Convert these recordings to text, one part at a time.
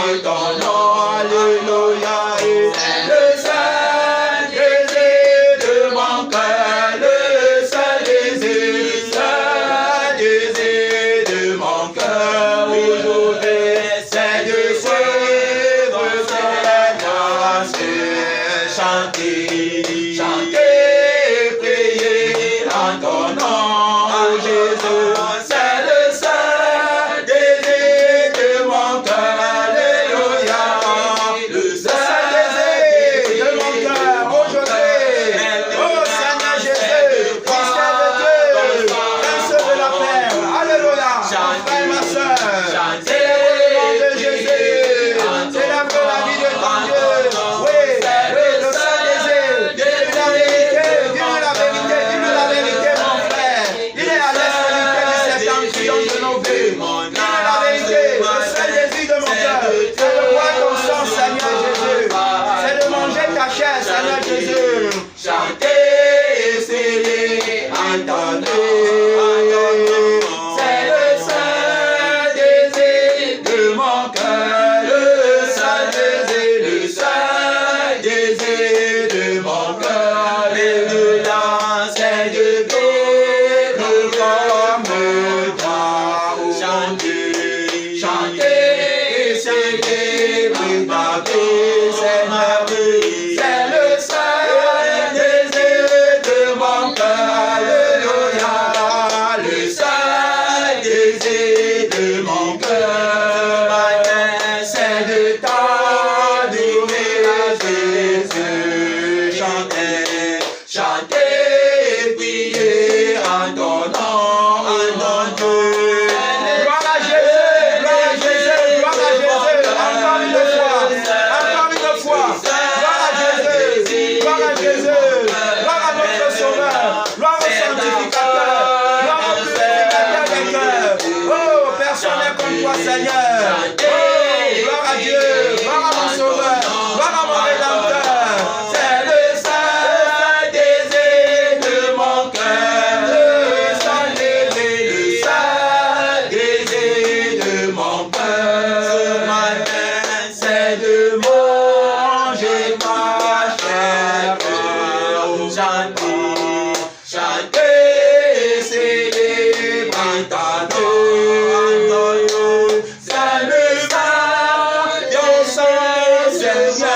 en ton nom, alléluia. Le seul désir de mon cœur, le seul désir de mon cœur aujourd'hui, c'est de suivre tes voix, chanter, chanter, prier en ton nom, Jésus. C'est le seul désir de mon cœur, alléluia. Le seul désir de mon cœur aujourd'hui. Oh Seigneur Jésus, mystère de Dieu, prince de la paix, alléluia. Mon frère, ma soeur, célèbre le nom de Jésus, célèbre la vie de ton Dieu. Oui, oui, le seul désir, dis-lui la vérité, dis-lui la vérité, dis-lui la vérité, mon frère. Il est à l'extrémité du septentrion de nos vies. Dis-lui la vérité, le seul désir de mon cœur, c'est de boire ton sang, Seigneur Jésus. C'est de manger ta chair, Seigneur Jésus. Chanter et célébrer en ton nom. C'est le seul désir de mon cœur, le seul désir de mon cœur, alléluia. C'est de vivre comme toi, chanter, chanter et célébrer ta vie, Seigneur. C'est le seul désir de mon cœur, alléluia. Le seul désir de mon cœur, c'est de t'adorer, Jésus. Chanter, chanter et prier en ton nom, en ton Dieu. Gloire à Jésus, gloire à Jésus, gloire à Jésus. Encore une fois, gloire à Jésus, gloire à Jésus, gloire à notre Sauveur, gloire au Sanctificateur, gloire au Purificateur des cœurs. Oh, personne n'est comme toi, Seigneur. Oh, gloire à Dieu, gloire à mon Sauveur, gloire à mon Rédempteur. C'est le seul désir de mon cœur, le seul désir de mon cœur. Ce matin, c'est de manger ma chair, chanter, chanter, célébrer ta nom. C'est le Seigneur.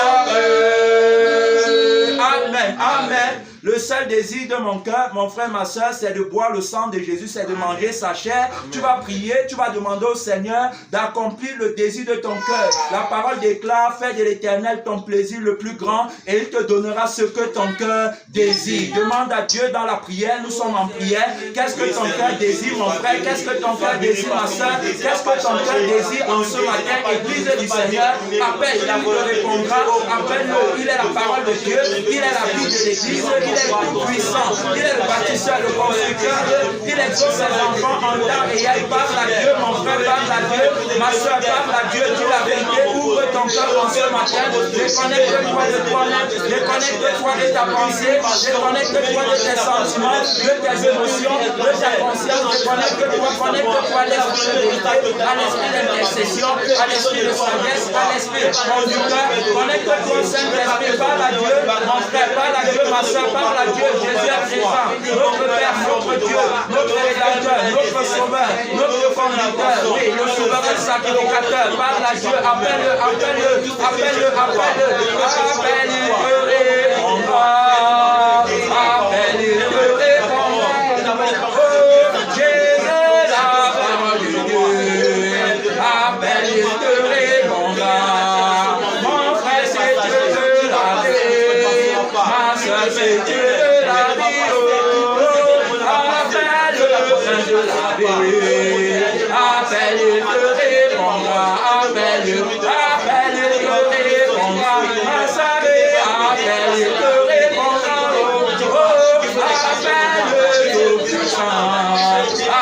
Amen, amen. Le seul désir de mon cœur, mon frère, ma soeur, c'est de boire le sang de Jésus, c'est de manger sa chair. Tu vas prier, tu vas demander au Seigneur d'accomplir le désir de ton cœur. La parole déclare, fais de l'Éternel ton plaisir le plus grand et il te donnera ce que ton cœur désire. Demande à Dieu dans la prière, nous sommes en prière. Qu'est-ce que ton cœur désire, mon frère? Qu'est-ce que ton cœur désire, ma soeur? Qu'est-ce que ton cœur désire en ce matin? Église du Seigneur, appelle, il te répondra. Appelle-le, il est la parole de Dieu, il est la vie de l'Église, il est le tout-puissant, il est le bâtisseur, le constructeur, il exauce ses enfants en temps et il parle à Dieu, mon frère, parle à Dieu, ma soeur, parle à Dieu, dis la vérité, ouvre ton cœur en ce matin, déconnecte-toi de toi-même, déconnecte-toi de ta pensée, déconnecte-toi de tes sentiments, de tes émotions, de ta conscience, déconnecte-toi, connecte-toi à l'esprit de vérité, à l'esprit d'intercession, à l'esprit de sagesse, à l'esprit conducteur, connecte-toi au Saint-Esprit, parle à Dieu, mon frère, parle à Dieu, ma soeur, parle à Dieu, Jésus est présent, notre Père, notre Dieu, notre Rédempteur, notre Sauveur, notre Conducteur, oui, le souverain sacrificateur, parle à Dieu, appelle-le, appelle-le, appelle-le, appelle-le, appelle-le, répondra, appelle-le, répondra, oh, Jésus, la parole de Dieu, appelle-le, répondra, mon frère, c'est Dieu de la vie, ma soeur, c'est Dieu de la vie, appelle-le, de la vie, appelle-le, répondra, appelle-le, appelle-le, répondra, ma soeur, appelle-le, répondra, oh, appelle-le, tout-puissant,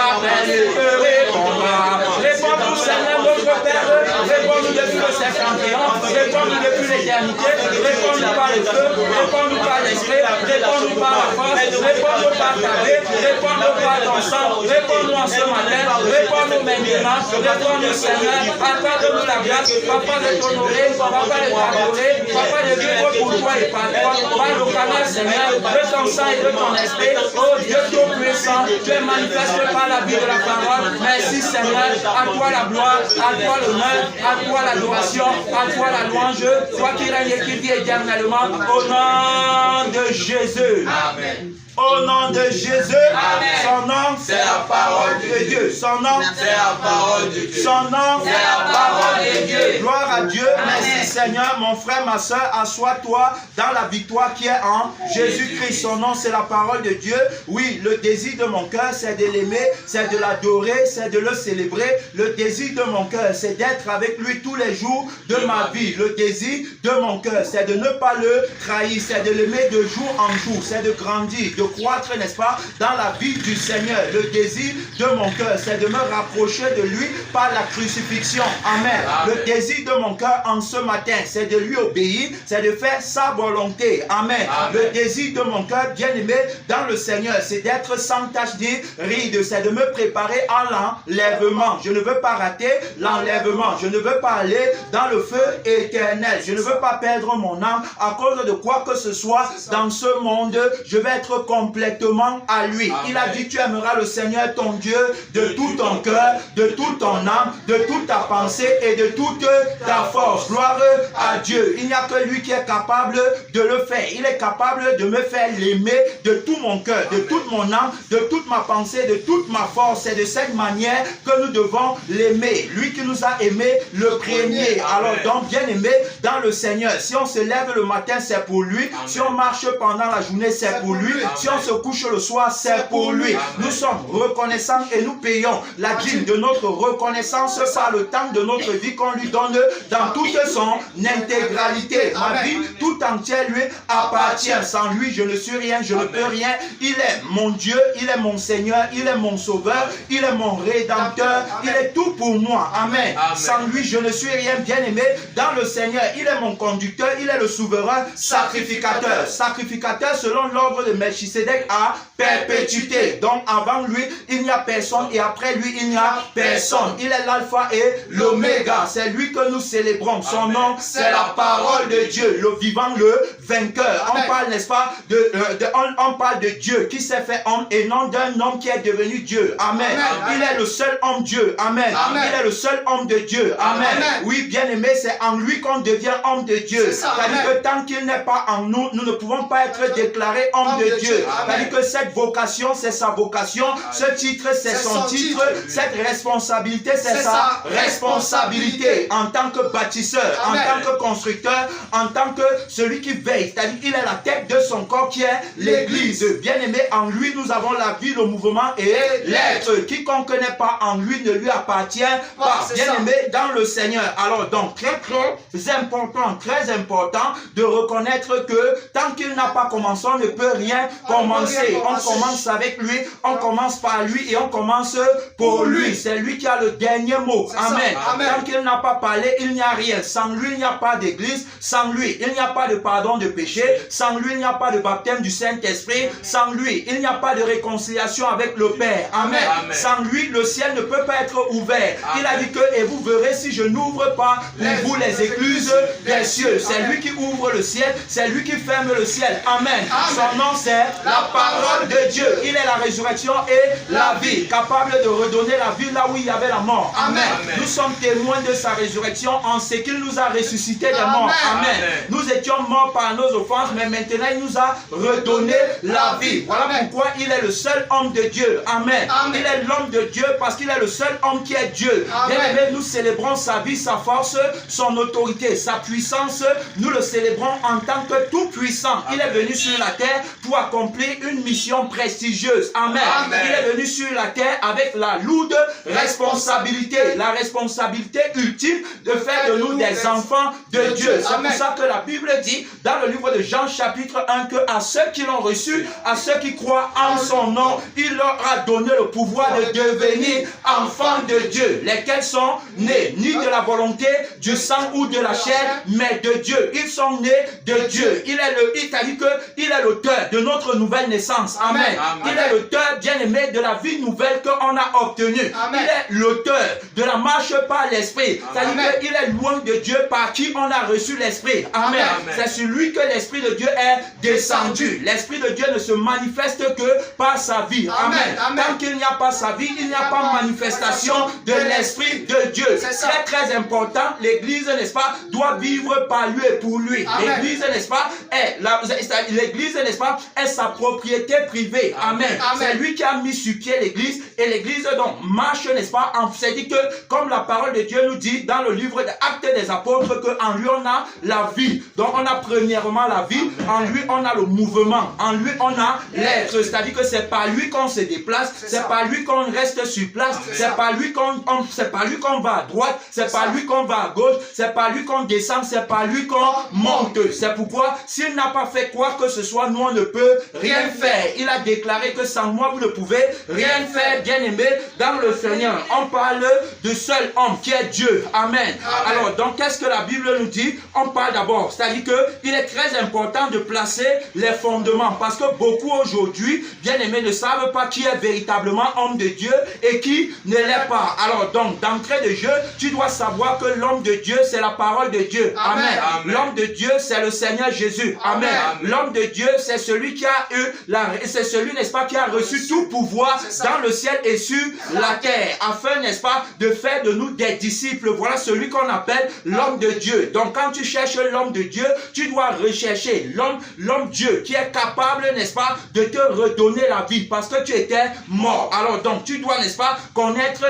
appelle-le, répondra, réponds-nous, Seigneur, notre Père, Réponds-nous depuis le septentrion. Réponds-nous depuis l'éternité. Réponds-nous par le feu. Réponds-nous par l'esprit. Réponds-nous par la force. Réponds-nous par ta vie. Réponds-nous par ton sang. Réponds-nous en ce matin. Réponds-nous maintenant. Réponds-nous, Seigneur. Accorde-nous la grâce. Papa de t'honorer. Papa de t'adorer. Papa de vivre pour toi et par toi. Par le canal, Seigneur, de ton sang et de ton esprit. Oh Dieu Tout-Puissant, tu es manifesté par la vie de la parole. Merci, Seigneur. À toi la gloire, à toi l'honneur, à toi l'adoration, à toi la louange. Toi qui règnes et qui vis éternellement. Au nom de Jésus. Amen. Au nom de Jésus, Amen. Son nom, c'est la parole de Dieu. Son nom, c'est la parole de Dieu. Son nom, c'est la parole de Dieu. Gloire à Dieu. Amen. Merci Seigneur, mon frère, ma soeur, assois-toi dans la victoire qui est en Jésus-Christ. Son nom, c'est la parole de Dieu. Oui, le désir de mon cœur, c'est de l'aimer, c'est de l'adorer, c'est de le célébrer. Le désir de mon cœur, c'est d'être avec lui tous les jours de ma vie. Le désir de mon cœur, c'est de ne pas le trahir, c'est de l'aimer de jour en jour, c'est de grandir, de croître, n'est-ce pas, dans la vie du Seigneur. Le désir de mon cœur, c'est de me rapprocher de lui par la crucifixion. Amen. Amen. Le désir de mon cœur en ce matin, c'est de lui obéir, c'est de faire sa volonté. Amen. Amen. Le désir de mon cœur, bien aimé, dans le Seigneur, c'est d'être sans tache ni ride, c'est de me préparer à l'enlèvement. Je ne veux pas rater l'enlèvement. Je ne veux pas aller dans le feu éternel. Je ne veux pas perdre mon âme à cause de quoi que ce soit dans ce monde. Je vais être complètement à lui. Amen. Il a dit, tu aimeras le Seigneur ton Dieu de tout ton cœur, de toute ton âme, de toute ta pensée et de toute ta force. Gloire à Dieu. Il n'y a que lui qui est capable de le faire. Il est capable de me faire l'aimer de tout mon cœur, de toute mon âme, de toute ma pensée, de toute ma force. C'est de cette manière que nous devons l'aimer. Lui qui nous a aimés le premier. Alors donc, bien aimé dans le Seigneur, si on se lève le matin, c'est pour lui. Amen. Si on marche pendant la journée, c'est pour lui. Si on se couche le soir, c'est pour lui. Amen. Nous sommes reconnaissants et nous payons la dîme de notre reconnaissance par le temps de notre vie qu'on lui donne dans toute son intégralité. Ma vie tout entière lui appartient. Sans lui, je ne suis rien, je ne peux rien. Il est mon Dieu, il est mon Seigneur, il est mon Sauveur, il est mon Rédempteur, il est tout pour moi. Amen. Amen. Sans lui, je ne suis rien, bien aimé dans le Seigneur. Il est mon conducteur, il est le souverain sacrificateur. Sacrificateur selon l'ordre de Melchisédek à perpétuité. Donc avant lui, il n'y a personne et après lui, il n'y a personne. Il est l'alpha et l'oméga. C'est lui que nous célébrons. Son Amen. nom, c'est la parole de Dieu, le vivant, le vainqueur. Amen. On parle, n'est-ce pas, on parle de Dieu qui s'est fait homme et non d'un homme qui est devenu Dieu. Amen. Amen. Il est le seul homme Dieu. Amen. Amen. Il est le seul homme de Dieu. Amen. Amen. Oui, bien aimé, c'est en lui qu'on devient homme de Dieu. C'est-à-dire que tant qu'il n'est pas en nous, nous ne pouvons pas être déclarés homme de Dieu. C'est-à-dire que cette vocation, c'est sa vocation. Ce titre, c'est son titre. Cette responsabilité, c'est sa responsabilité. En tant que bâtisseur, en tant que constructeur, en tant que celui qui veille. C'est-à-dire qu'il est la tête de son corps qui est l'Église. Bien aimé, en lui, nous avons la vie, le mouvement et l'être. Quiconque n'est pas en lui ne lui appartient pas. Bien aimé, dans le Seigneur. Alors donc, très très important de reconnaître que tant qu'il n'a pas commencé, on ne peut rien commencer. On commence avec lui, on commence par lui et on commence pour lui. C'est lui qui a le dernier mot. Amen. Tant qu'il n'a pas parlé, il n'y a rien. Sans lui, il n'y a pas d'église. Sans lui, il n'y a pas de pardon de péché. Sans lui, il n'y a pas de baptême du Saint-Esprit. Sans lui, il n'y a pas de réconciliation avec le Père. Amen. Amen. Sans lui, le ciel ne peut pas être ouvert. Amen. Il a dit que, et vous verrez si je n'ouvre pas pour vous les écluses des cieux. C'est lui qui ouvre le ciel. C'est lui qui ferme le ciel. Amen. Son nom, c'est la parole de Dieu. Il est la résurrection et la vie. Capable de redonner la vie là où il y avait la mort. Amen. Amen. Nous sommes témoins de sa résurrection en ce qu'il nous a ressuscité des morts. Amen. Amen. Nous étions morts par nos offenses, mais maintenant il nous a redonné la vie. Voilà pourquoi il est le seul homme de Dieu. Amen. Il est l'homme de Dieu parce qu'il est le seul homme qui est Dieu. Bien aimé, nous célébrons sa vie, sa force, son autorité, sa puissance. Nous le célébrons en tant que tout puissant. Il est venu sur la terre pour accomplir une mission prestigieuse. Amen. Amen. Il est venu sur la terre avec la lourde responsabilité. La responsabilité ultime objectif de faire de nous des enfants de Dieu. C'est pour ça que la Bible dit dans le livre de Jean chapitre 1 que à ceux qui l'ont reçu, à ceux qui croient en son nom, il leur a donné le pouvoir de devenir enfants de Dieu, lesquels sont nés ni de la volonté du sang ou de la chair, mais de Dieu. Ils sont nés de Dieu. Il t'a dit qu'il est l'auteur de notre nouvelle naissance. Amen. Il est l'auteur, bien-aimé, de la vie nouvelle qu'on a obtenue. Il est l'auteur de la marche par l'Esprit. C'est-à-dire qu'il est loin de Dieu par qui on a reçu l'Esprit. Amen. C'est sur lui que l'Esprit de Dieu est descendu. L'Esprit de Dieu ne se manifeste que par sa vie. Amen. Tant qu'il n'y a pas sa vie, il n'y a pas manifestation de l'Esprit de Dieu. C'est très important. L'Église, n'est-ce pas, doit vivre par lui et pour lui. L'Église, n'est-ce pas, l'Église, n'est-ce pas, est sa propriété privée. Amen. C'est lui qui a mis sur pied l'Église et l'Église donc marche, n'est-ce pas, c'est dit que comme la parole de Dieu nous dit dans le livre des Actes des Apôtres qu'en lui on a la vie. Donc on a premièrement la vie, en lui on a le mouvement, en lui on a l'être. C'est-à-dire que c'est par lui qu'on se déplace, c'est par lui qu'on reste sur place, c'est par lui qu'on va à droite, c'est par lui qu'on va à gauche, c'est par lui qu'on descend, c'est par lui qu'on monte. C'est pourquoi s'il n'a pas fait quoi que ce soit, nous on ne peut rien faire. Il a déclaré que sans moi vous ne pouvez rien faire, bien aimé, dans le Seigneur. On parle de seul homme qui est Dieu. Amen. Alors donc qu'est-ce que la Bible nous dit? On parle d'abord, c'est-à-dire qu'il est très important de placer les fondements parce que beaucoup aujourd'hui, bien aimés, ne savent pas qui est véritablement homme de Dieu et qui ne l'est pas. Alors donc d'entrée de jeu, tu dois savoir que l'homme de Dieu c'est la parole de Dieu. Amen. L'homme de Dieu c'est le Seigneur Jésus. Amen. L'homme de Dieu c'est celui qui a eu c'est celui, n'est-ce pas, qui a reçu tout pouvoir dans le ciel et sur la terre, afin, n'est-ce pas, de faire de nous des disciples. Voilà celui qu'on appelle l'homme de Dieu. Donc quand tu cherches l'homme de Dieu, tu dois rechercher l'homme Dieu qui est capable, n'est-ce pas, de te redonner la vie parce que tu étais mort. Alors donc tu dois, n'est-ce pas, connaître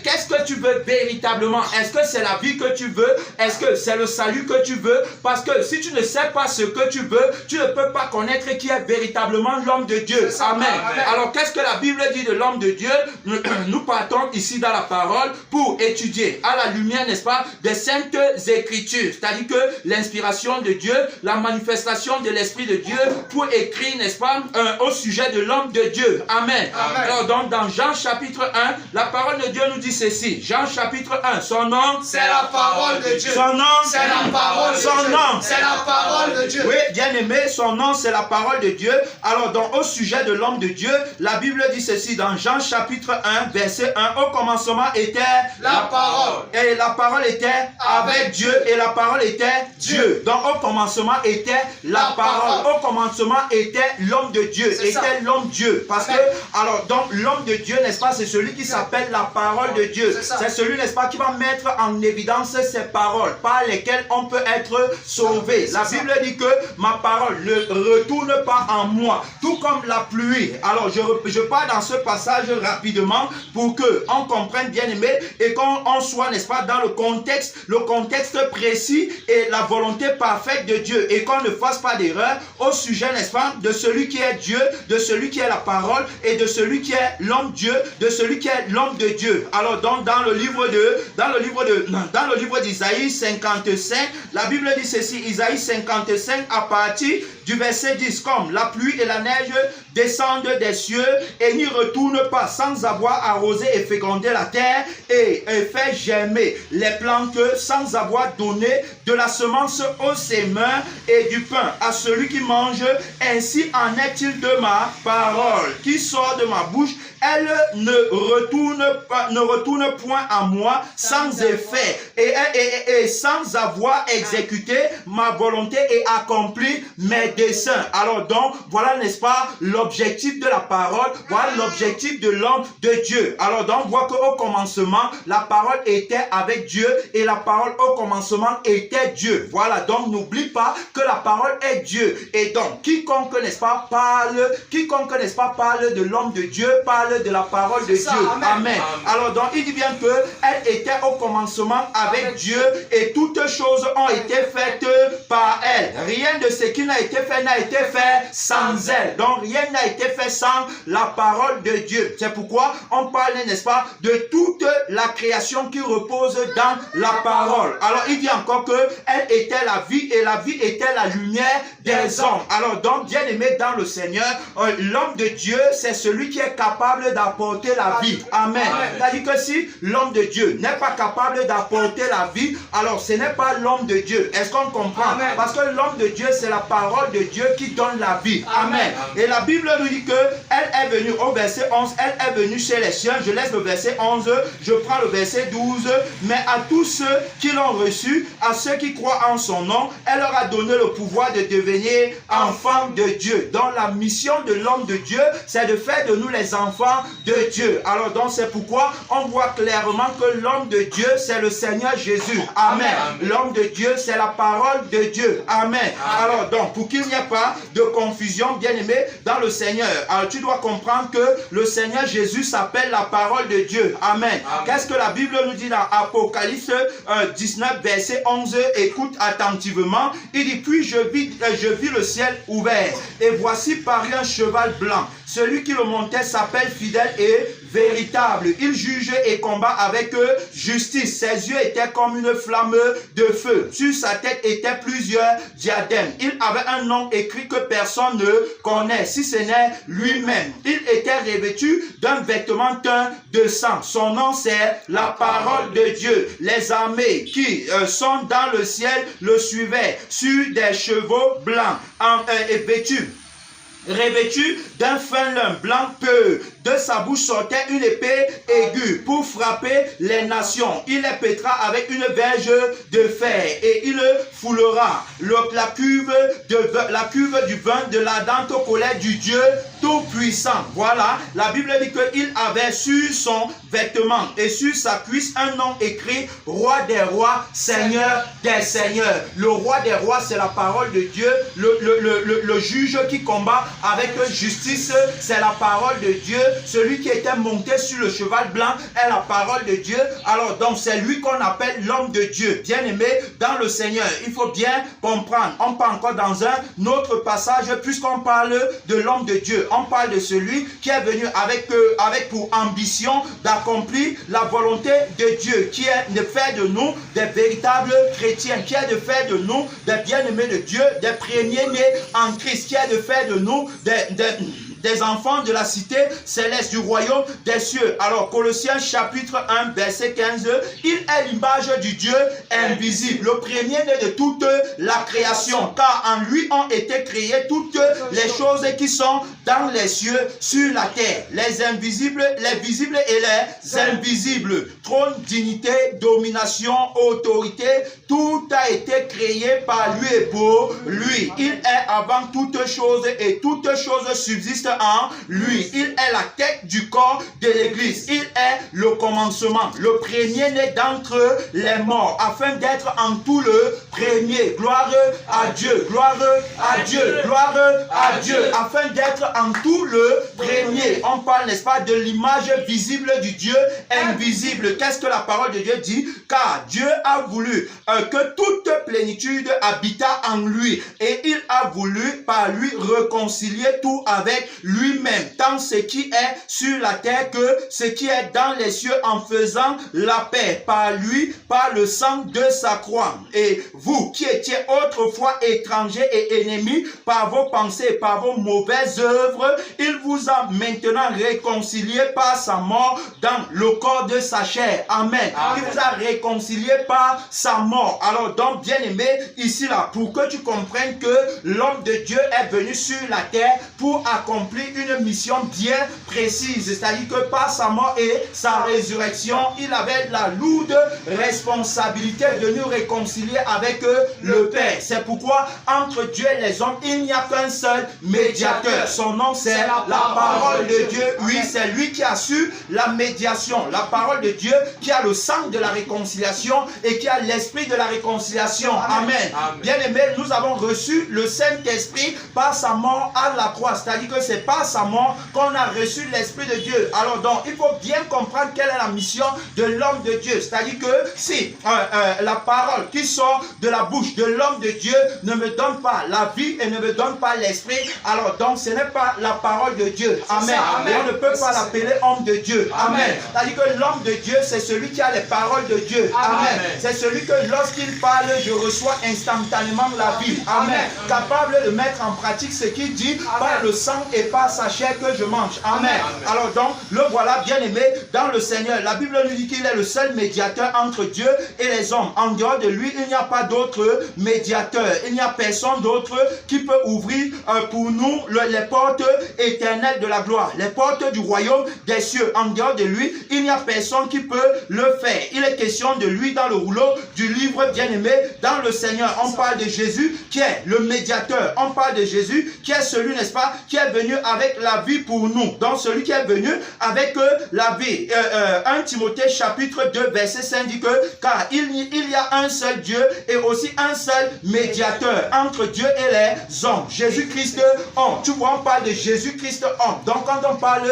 qu'est-ce que tu veux véritablement. Est-ce que c'est la vie que tu veux? Est-ce que c'est le salut que tu veux? Parce que si tu ne sais pas ce que tu veux, tu ne peux pas connaître qui est véritablement l'homme de Dieu. Amen. Alors qu'est-ce que la Bible dit de l'homme de Dieu? Nous partons ici dans la parole pour étudier à la lumière, n'est-ce pas, des saintes écritures, c'est-à-dire que l'inspiration de Dieu, la manifestation de l'Esprit de Dieu pour écrire, n'est-ce pas, au sujet de l'homme de Dieu. Amen. Alors donc dans Jean chapitre 1, la parole de Dieu nous dit ceci. Jean chapitre 1, son nom c'est la parole de Dieu. Son nom c'est la parole de Dieu. Son nom c'est la parole de Dieu. Oui, bien aimé, son nom c'est la parole de Dieu. Alors donc au sujet de l'homme de Dieu, la Bible dit ceci dans Jean chapitre 1, verset 1. Au commencement était la parole. Et la parole était avec Dieu et la parole était Dieu. Donc au commencement était la parole. Au commencement était l'homme de Dieu. Était l'homme Dieu. Parce que, alors donc l'homme de Dieu, n'est-ce pas, c'est celui qui s'appelle la parole de Dieu. C'est celui, n'est-ce pas, qui va mettre en évidence ces paroles par lesquelles on peut être sauvé. La Bible dit que ma parole ne retourne pas en moi, tout comme la pluie. Alors je pars dans ce passage rapidement pour que on comprenne, bien aimé, et qu'on soit, n'est-ce pas, dans le contexte précis et la volonté parfaite de Dieu, et qu'on ne fasse pas d'erreur au sujet, n'est-ce pas, de celui qui est Dieu, de celui qui est la parole et de celui qui est l'homme Dieu, de celui qui est l'homme de Dieu. Alors donc dans le livre d'Isaïe 55, la Bible dit ceci, Isaïe 55 à partir du verset 10, comme la pluie et la neige descendent des cieux et n'y retournent pas sans avoir arrosé et fécondé la terre et fait germer les plantes, sans avoir donné de la semence aux semeurs et du pain à celui qui mange. Ainsi en est-il de ma parole qui sort de ma bouche. Elle ne retourne point à moi sans effet et sans avoir exécuté ma volonté et accompli mes desseins. Alors donc, voilà, n'est-ce pas, l'objectif de la parole, voilà l'objectif de l'homme de Dieu. Alors donc, on voit qu'au commencement, la parole était avec Dieu et la parole au commencement était Dieu. Voilà, donc n'oublie pas que la parole est Dieu. Et donc, quiconque, n'est-ce pas, parle de l'homme de Dieu, parle parle de la parole de Ça, Dieu. amen. Amen. Alors donc il dit bien que elle était au commencement avec Dieu et toutes choses ont été faites par elle. Rien de ce qui n'a été fait sans elle. Donc rien n'a été fait sans la parole de Dieu. C'est pourquoi on parle, n'est-ce pas, de toute la création qui repose dans la parole. Alors il dit encore que elle était la vie et la vie était la lumière des hommes. Alors donc, bien aimé dans le Seigneur, l'homme de Dieu, c'est celui qui est capable d'apporter la vie. Amen. C'est-à-dire que si l'homme de Dieu n'est pas capable d'apporter la vie, alors ce n'est pas l'homme de Dieu. Est-ce qu'on comprend? Amen. Parce que l'homme de Dieu, c'est la parole de Dieu qui donne la vie. Amen. Et la Bible nous dit que elle est venue au verset 11, elle est venue chez les siens. Je laisse le verset 11, je prends le verset 12. Mais à tous ceux qui l'ont reçu, à ceux qui croient en son nom, elle leur a donné le pouvoir de devenir enfants de Dieu. Donc la mission de l'homme de Dieu, c'est de faire de nous les enfants de Dieu. Alors donc c'est pourquoi on voit clairement que l'homme de Dieu, c'est le Seigneur Jésus. Amen. L'homme de Dieu, c'est la parole de Dieu. Amen. Alors donc, pour qu'il n'y ait pas de confusion, bien aimé, dans le Seigneur, alors tu dois comprendre que le Seigneur Jésus s'appelle la parole de Dieu. Amen. Qu'est-ce que la Bible nous dit dans Apocalypse 19, verset 11? Écoute attentivement. Il dit, puis je vis le ciel ouvert, et voici parut un cheval blanc. Celui qui le montait s'appelle fidèle et véritable. Il juge et combat avec justice. Ses yeux étaient comme une flamme de feu. Sur sa tête étaient plusieurs diadèmes. Il avait un nom écrit que personne ne connaît, si ce n'est lui-même. Il était revêtu d'un vêtement teint de sang. Son nom, c'est la parole de Dieu. Les armées qui sont dans le ciel le suivaient sur des chevaux blancs et revêtu d'un fin lin blanc pur. De sa bouche sortait une épée aiguë pour frapper les nations. Il les pètera avec une verge de fer et il foulera la cuve du vin de l'ardente colère du Dieu Tout-Puissant. Voilà, la Bible dit qu'il avait sur son vêtement et sur sa cuisse un nom écrit Roi des rois, Seigneur des seigneurs. Le roi des rois, c'est la parole de Dieu. Le juge qui combat avec justice, c'est la parole de Dieu. Celui qui était monté sur le cheval blanc est la parole de Dieu. Alors donc c'est lui qu'on appelle l'homme de Dieu. Bien aimé dans le Seigneur, il faut bien comprendre. On parle encore dans un autre passage, puisqu'on parle de l'homme de Dieu. On parle de celui qui est venu avec pour ambition d'accomplir la volonté de Dieu, qui est de faire de nous des véritables chrétiens, qui est de faire de nous des bien-aimés de Dieu, des premiers-nés en Christ, qui est de faire de nous des enfants de la cité céleste du royaume des cieux. Alors Colossiens chapitre 1 verset 15, il est l'image du Dieu invisible, le premier-né de toute la création, car en lui ont été créées toutes les choses qui sont dans les cieux, sur la terre, les invisibles, les visibles et les invisibles, trône, dignité, domination, autorité, tout a été créé par lui et pour lui. Il est avant toutes choses et toutes choses subsistent en lui. Il est la tête du corps de l'Église. Il est le commencement, le premier-né d'entre les morts, afin d'être en tout le premier. Gloire à Dieu, gloire à Dieu, gloire à Dieu, afin d'être en tout le premier. On parle, n'est-ce pas, de l'image visible du Dieu invisible. Qu'est-ce que la parole de Dieu dit? Car Dieu a voulu que toute plénitude habita en lui, et il a voulu par lui réconcilier tout avec lui-même, tant ce qui est sur la terre que ce qui est dans les cieux, en faisant la paix par lui, par le sang de sa croix. Et vous qui étiez autrefois étrangers et ennemis par vos pensées, par vos mauvaises œuvres, il vous a maintenant réconcilié par sa mort dans le corps de sa chair. Amen. Il vous a réconcilié par sa mort. Alors donc, bien aimé, ici là, pour que tu comprennes que l'homme de Dieu est venu sur la terre pour accomplir une mission bien précise, c'est-à-dire que par sa mort et sa résurrection, il avait la lourde responsabilité de nous réconcilier avec le Père. C'est pourquoi entre Dieu et les hommes, il n'y a qu'un seul médiateur. Son nom, c'est la parole de Dieu. Oui, c'est lui qui a su la médiation. La parole de Dieu qui a le sang de la réconciliation et qui a l'esprit de la réconciliation. Amen. Bien aimé, nous avons reçu le Saint-Esprit par sa mort à la croix. C'est-à-dire que c'est c'est pas à sa mort qu'on a reçu l'Esprit de Dieu. Alors donc, il faut bien comprendre quelle est la mission de l'homme de Dieu. C'est-à-dire que si la parole qui sort de la bouche de l'homme de Dieu ne me donne pas la vie et ne me donne pas l'Esprit, alors donc ce n'est pas la parole de Dieu. Amen. Et on ne peut pas l'appeler homme de Dieu. Amen. C'est-à-dire que l'homme de Dieu, c'est celui qui a les paroles de Dieu. Amen. C'est celui que lorsqu'il parle, je reçois instantanément la vie. Amen. Capable de mettre en pratique ce qu'il dit par le sang et par sa chair que je mange. Amen. Alors donc, le voilà bien aimé dans le Seigneur. La Bible nous dit qu'il est le seul médiateur entre Dieu et les hommes. En dehors de lui, il n'y a pas d'autre médiateur. Il n'y a personne d'autre qui peut ouvrir pour nous les portes éternelles de la gloire, les portes du royaume des cieux. En dehors de lui, il n'y a personne qui peut le faire. Il est question de lui dans le rouleau du livre bien-aimé dans le Seigneur. On parle de Jésus qui est le médiateur. On parle de Jésus qui est celui, n'est-ce pas, qui est venu avec la vie pour nous. Donc celui qui est venu avec la vie. 1 Timothée chapitre 2 verset 5 dit que car il y a un seul Dieu et aussi un seul médiateur entre Dieu et les hommes. Jésus-Christ homme. Tu vois, on parle de Jésus-Christ homme. Donc quand on parle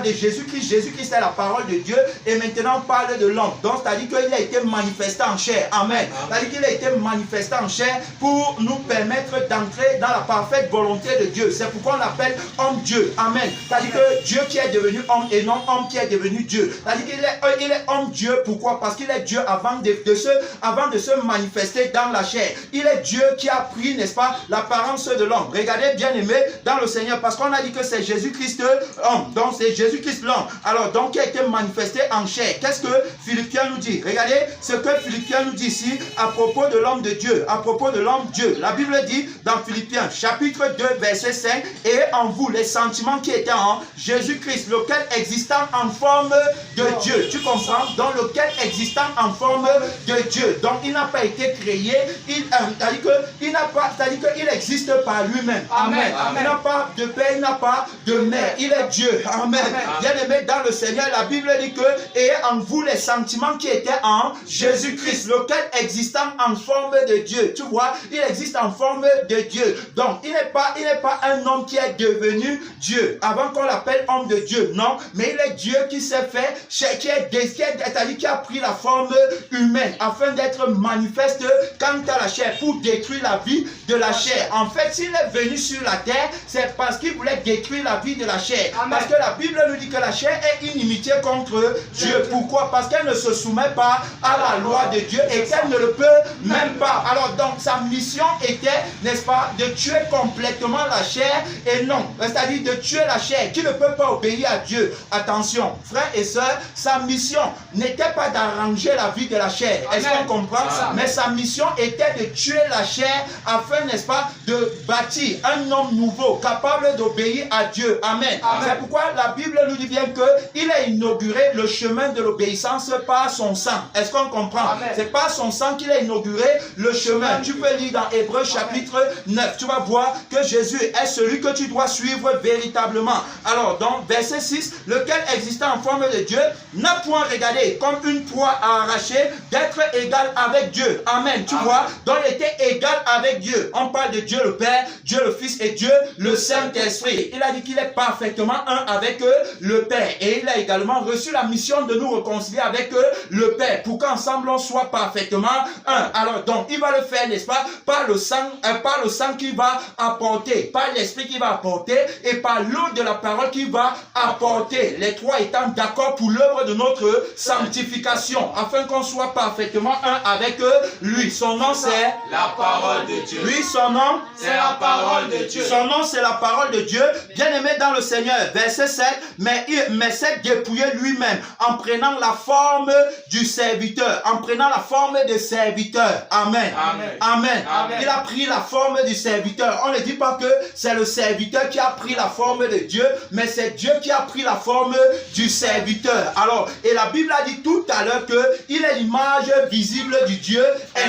de Jésus-Christ, Jésus-Christ est la parole de Dieu et maintenant on parle de l'homme. Donc c'est-à-dire qu'il a été manifesté en chair. Amen. C'est-à-dire qu'il a été manifesté en chair pour nous permettre d'entrer dans la parfaite volonté de Dieu. C'est pourquoi on l'appelle homme Dieu. Amen. C'est-à-dire que Dieu qui est devenu homme et non homme qui est devenu Dieu. C'est-à-dire qu'il est homme Dieu. Pourquoi? Parce qu'il est Dieu avant de se manifester dans la chair. Il est Dieu qui a pris, n'est-ce pas, l'apparence de l'homme. Regardez bien aimé dans le Seigneur, parce qu'on a dit que c'est Jésus-Christ homme. Donc c'est Jésus-Christ l'homme. Alors donc qui a été manifesté en chair. Qu'est-ce que Philippiens nous dit? Regardez ce que Philippiens nous dit ici à propos de l'homme de Dieu. À propos de l'homme Dieu. La Bible dit dans Philippiens chapitre 2 verset 5, et en vous les sentiments qui étaient en Jésus-Christ, lequel existant en forme de Dieu. Tu comprends? Donc lequel existant en forme de Dieu. Donc il n'a pas été créé, c'est-à-dire qu'il existe par lui-même. Amen. Il n'a pas de père, il n'a pas de mère. Il est Dieu. Amen. Bien aimé dans le Seigneur, la Bible dit que et en vous les sentiments qui étaient en Jésus-Christ, lequel existant en forme de Dieu. Tu vois, il existe en forme de Dieu. Donc il n'est pas un homme qui est devenu Dieu avant qu'on l'appelle homme de Dieu. Non, mais il est Dieu qui s'est fait, c'est-à-dire qui a pris la forme humaine afin d'être manifeste quant à la chair pour détruire la vie de la chair. En fait, s'il est venu sur la terre, c'est parce qu'il voulait détruire la vie de la chair. Amen. Parce que la Bible nous dit que la chair est inimitié contre Dieu. Pourquoi? Parce qu'elle ne se soumet pas à la loi de Dieu et qu'elle ne le peut même pas. Alors donc sa mission était, n'est-ce pas, de tuer complètement la chair et non, c'est-à-dire de tuer la chair qui ne peut pas obéir à Dieu. Attention, frères et sœurs, sa mission n'était pas d'arranger la vie de la chair. Est-ce qu'on comprend? Mais sa mission était de tuer la chair afin, n'est-ce pas, de bâtir un homme nouveau capable d'obéir à Dieu. Amen. C'est pourquoi la Bible nous dit bien qu'il a inauguré le chemin de l'obéissance par son sang. Est-ce qu'on comprend? C'est par son sang qu'il a inauguré le chemin. Tu peux lire dans Hébreux chapitre 9. Tu vas voir que Jésus est celui que tu dois suivre véritablement. Alors, dans verset 6, lequel existant en forme de Dieu n'a point regardé comme une proie à arracher d'être égal avec Dieu. Amen. Tu vois, donc il était égal avec Dieu. On parle de Dieu le Père, Dieu le Fils et Dieu le Saint-Esprit. Il a dit qu'il est parfaitement un avec le Père. Et il a également reçu la mission de nous réconcilier avec le Père pour qu'ensemble on soit parfaitement un. Alors donc, il va le faire, n'est-ce pas, par le sang qu'il va apporter, par l'Esprit qu'il va apporter et par l'eau de la parole qu'il va apporter. Les trois étant d'accord pour l'œuvre de notre sanctification, afin qu'on soit parfaitement un avec lui. Son nom c'est la parole de Dieu. Lui, son nom c'est la parole de Dieu. Son nom c'est la parole de Dieu. Bien-aimé dans le Seigneur, verset 7, mais s'est dépouillé lui-même en prenant la forme du serviteur, en prenant la forme de serviteur. Amen. Amen. Amen. Amen. Il a pris la forme du serviteur. On ne dit pas que c'est le serviteur qui a pris la forme de Dieu, mais c'est Dieu qui a pris la forme du serviteur. Alors, et la Bible a dit tout à l'heure qu'il est l'image visible du Dieu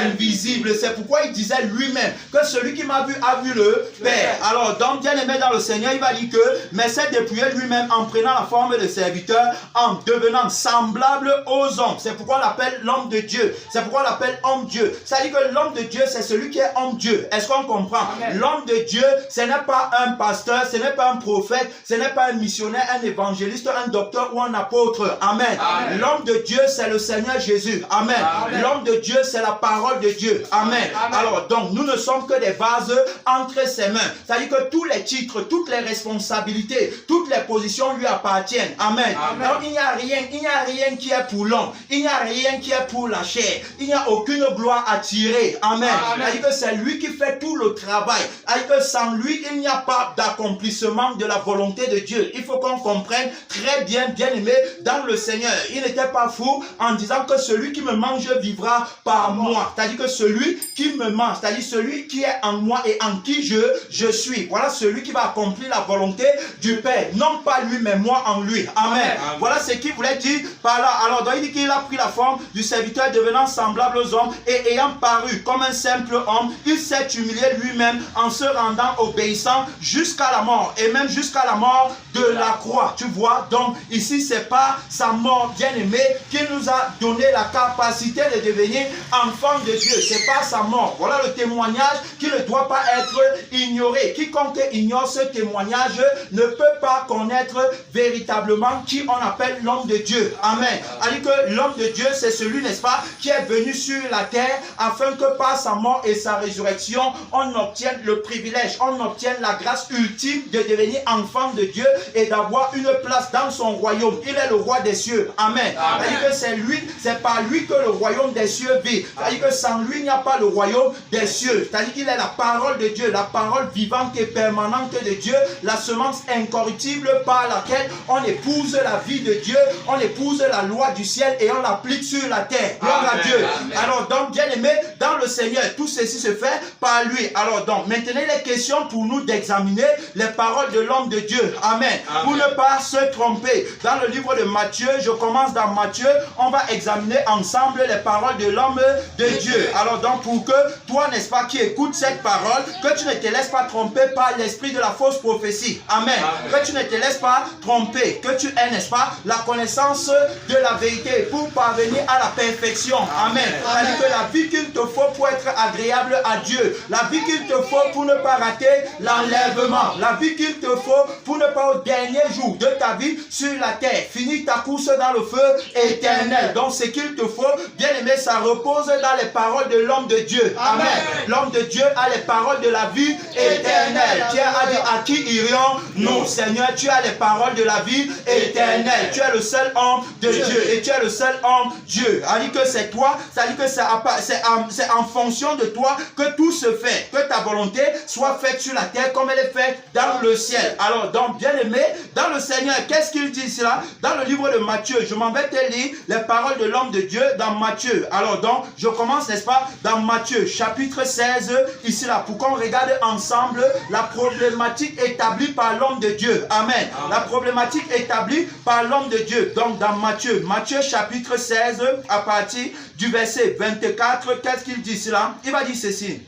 invisible. C'est pourquoi il disait lui-même que celui qui m'a vu a vu le Père. Alors, donc, bien-aimé dans le Seigneur, il va dire que, mais s'est dépouillé lui-même en prenant la forme de serviteur, en devenant semblable aux hommes. C'est pourquoi on l'appelle l'homme de Dieu. C'est pourquoi on l'appelle homme-dieu. C'est-à-dire que l'homme de Dieu, c'est celui qui est homme-dieu. Est-ce qu'on comprend? L'homme de Dieu, ce n'est pas un pasteur, ce n'est pas un prophète, ce n'est pas un missionnaire, un évangéliste, un docteur ou un apôtre. Amen. L'homme de Dieu, c'est le Seigneur Jésus. Amen. L'homme de Dieu, c'est la parole de Dieu. Amen. Alors, donc, nous ne sommes que des vases entre ses mains. C'est-à-dire que tous les titres, toutes les responsabilités, toutes les positions lui appartiennent. Amen. Donc, il n'y a rien qui est pour l'homme. Il n'y a rien qui est pour la chair. Il n'y a aucune gloire à tirer. Amen. C'est-à-dire que c'est lui qui fait tout le travail. C'est-à-dire que sans lui, il n'y a pas d'accomplissement de la volonté de Dieu. Il faut qu'on comprenne très bien, bien aimé, dans le Seigneur. Il n'était pas fou en disant que celui qui me mange vivra par moi. C'est-à-dire que celui qui me mange, c'est-à-dire celui qui est en moi et en qui je suis. Voilà celui qui va accomplir la volonté du Père. Non pas lui, mais moi en lui. Amen. Voilà ce qu'il voulait dire par là. Alors, donc, il dit qu'il a pris la forme du serviteur devenant semblable aux hommes et ayant paru comme un simple homme, il s'est humilié lui-même en se rendant obéissant jusqu'à la mort et même jusqu'à la mort de la croix. Tu vois, donc ici c'est pas sa mort bien-aimée qui nous a donné la capacité de devenir enfant de Dieu. C'est pas sa mort. Voilà le témoignage qui ne doit pas être ignoré. Quiconque ignore ce témoignage ne peut pas connaître véritablement qui on appelle l'homme de Dieu. Amen. C'est-à-dire que l'homme de Dieu, c'est celui, n'est-ce pas, qui est venu sur la terre afin que par sa mort et sa résurrection, on obtienne le privilège, on obtienne la grâce ultime de devenir enfant de Dieu et d'avoir une place dans son royaume. Il est le roi des cieux. Amen. C'est-à-dire que c'est lui, c'est par lui que le royaume des cieux vit. C'est-à-dire que sans lui, il n'y a pas le royaume des cieux. C'est-à-dire qu'il est la parole de Dieu, la parole vivante et permanente de Dieu, la semence incorruptible par laquelle on épouse la vie de Dieu, on épouse la loi du ciel et on l'applique sur la terre. Gloire à Dieu. Alors donc, bien aimé, dans le Seigneur, tout ceci se fait par lui. Alors donc, maintenant, il est question pour nous d'examiner les paroles de l'homme de Dieu. Amen. Pour ne pas se tromper. Dans le livre de Matthieu, je commence dans Matthieu, on va examiner ensemble les paroles de l'homme de Dieu. Alors donc, pour que toi, n'est-ce pas, qui écoutes cette parole, que tu ne te laisses pas tromper par l'esprit de la fausse prophétie. Amen. Que tu ne te laisses pas tromper, que tu aies, n'est-ce pas, la connaissance de la vérité pour parvenir à la perfection. Amen. C'est-à-dire que la vie qu'il te faut pour être agréable à Dieu, la vie qu'il te faut pour ne pas rater l'enlèvement, la vie qu'il te faut pour ne pas au dernier jour de ta vie sur la terre finir ta course dans le feu éternel. Donc ce qu'il te faut, bien aimé, ça repose dans les paroles de l'homme de Dieu. Amen. L'homme de Dieu a les paroles de la vie éternelle. Pierre a dit, à qui irions-nous? Seigneur, tu as les paroles de la vie éternelle. Tu es le seul homme de Dieu et tu es le seul homme Dieu. Ça dit que c'est toi, ça dit que c'est en fonction de toi que tout se fait, que ta volonté soit faite sur la terre comme elle est faite dans le ciel. Alors donc, bien aimé, dans le Seigneur, qu'est-ce qu'il dit cela? Dans le livre de Matthieu, je m'en vais te lire les paroles de l'homme de Dieu dans Matthieu. Alors donc, je commence, n'est-ce pas, dans Matthieu, chapitre 16, ici là, pour qu'on regarde ensemble la problématique établie par l'homme de Dieu. Amen. La problématique établie par l'homme de Dieu. Donc dans Matthieu, chapitre 16, à partir du verset 24, qu'est-ce qu'il dit cela? Il va dire ceci.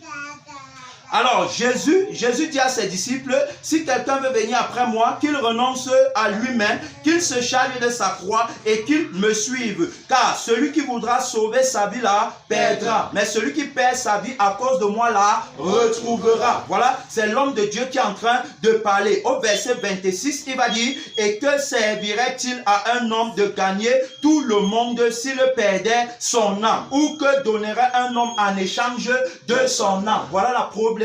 Alors Jésus dit à ses disciples, si quelqu'un veut venir après moi, qu'il renonce à lui-même, qu'il se charge de sa croix et qu'il me suive. Car celui qui voudra sauver sa vie la perdra. Mais celui qui perd sa vie à cause de moi la retrouvera. Voilà, c'est l'homme de Dieu qui est en train de parler. Au verset 26, il va dire, et que servirait-il à un homme de gagner tout le monde s'il perdait son âme? Ou que donnerait un homme en échange de son âme? Voilà la problématique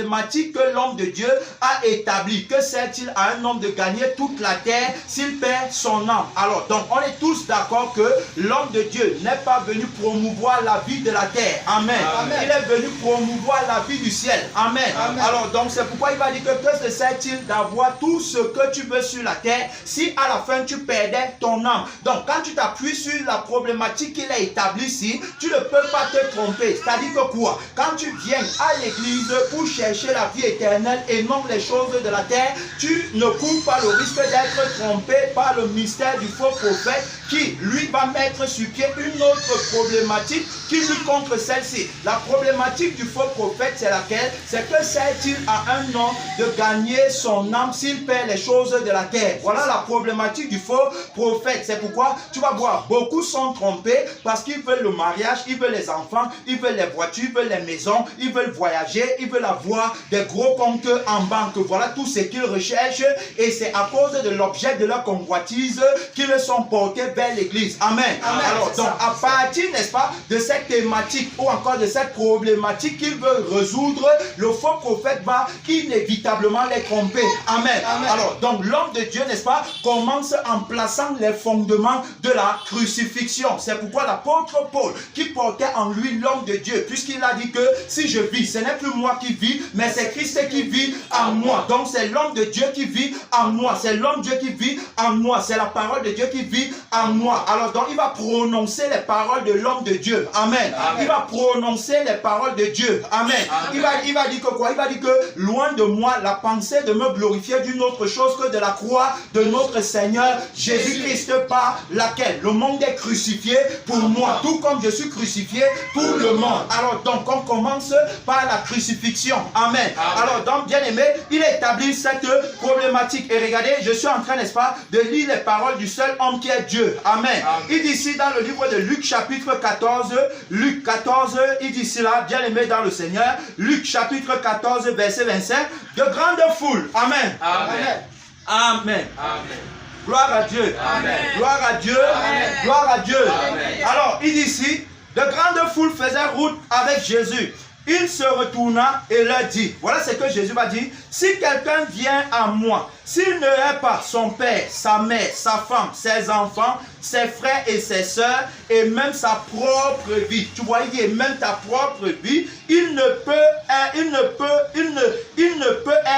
que l'homme de Dieu a établie. Que sert-il à un homme de gagner toute la terre s'il perd son âme? Alors, donc, on est tous d'accord que l'homme de Dieu n'est pas venu promouvoir la vie de la terre. Amen. Amen. Il est venu promouvoir la vie du ciel. Amen. Amen. Alors, donc, c'est pourquoi il va dire que sert-il d'avoir tout ce que tu veux sur la terre si à la fin tu perdais ton âme? Donc, quand tu t'appuies sur la problématique qu'il a établie ici, tu ne peux pas te tromper. C'est-à-dire que quoi? Quand tu viens à l'église pour chercher la vie éternelle et non les choses de la terre, tu ne cours pas le risque d'être trompé par le mystère du faux prophète qui, lui, va mettre sur pied une autre problématique qui lutte contre celle-ci. La problématique du faux prophète, c'est laquelle? C'est que sert-il à un homme de gagner son âme s'il perd les choses de la terre? Voilà la problématique du faux prophète. C'est pourquoi tu vas voir, beaucoup sont trompés parce qu'ils veulent le mariage, ils veulent les enfants, ils veulent les voitures, ils veulent les maisons, ils veulent voyager, ils veulent avoir des gros comptes en banque. Voilà tout ce qu'ils recherchent et c'est à cause de l'objet de leur convoitise qu'ils sont portés vers l'église. Amen. Amen. Alors, donc, à partir, n'est-ce pas, de cette thématique ou encore de cette problématique qu'ils veulent résoudre, le faux prophète va inévitablement les tromper. Amen. Amen. Alors, donc, l'homme de Dieu, n'est-ce pas, commence en plaçant les fondements de la crucifixion. C'est pourquoi l'apôtre Paul, qui portait en lui l'homme de Dieu, puisqu'il a dit que si je vis, ce n'est plus moi qui vis, mais c'est Christ qui vit en moi. Donc, c'est l'homme de Dieu qui vit en moi. C'est l'homme de Dieu qui vit en moi. C'est la parole de Dieu qui vit en moi. Alors, donc, il va prononcer les paroles de l'homme de Dieu. Amen. Amen. Il va prononcer les paroles de Dieu. Amen. Amen. Il va dire que quoi? Il va dire que loin de moi la pensée de me glorifier d'une autre chose que de la croix de notre Seigneur Jésus-Christ, par laquelle le monde est crucifié pour moi, tout comme je suis crucifié pour le monde. Alors donc on commence par la crucifixion. Amen. Amen. Alors donc bien aimé, il établit cette problématique. Et regardez, je suis en train, n'est-ce pas, de lire les paroles du seul homme qui est Dieu. Amen. Amen. Il dit ici dans le livre de Luc chapitre 14, Luc 14, il dit cela, bien aimé dans le Seigneur, Luc chapitre 14 verset 25, de grandes foules. Amen. Amen. Amen. Amen. Gloire à Dieu. Amen. Gloire à Dieu. Amen. Gloire à Dieu. Amen. Alors, il dit ici, de grandes foules faisaient route avec Jésus. Il se retourna et leur dit, voilà ce que Jésus va dire, si quelqu'un vient à moi, s'il ne hait pas son père, sa mère, sa femme, ses enfants, ses frères et ses sœurs, et même sa propre vie, tu vois, il dit, et même ta propre vie, il ne peut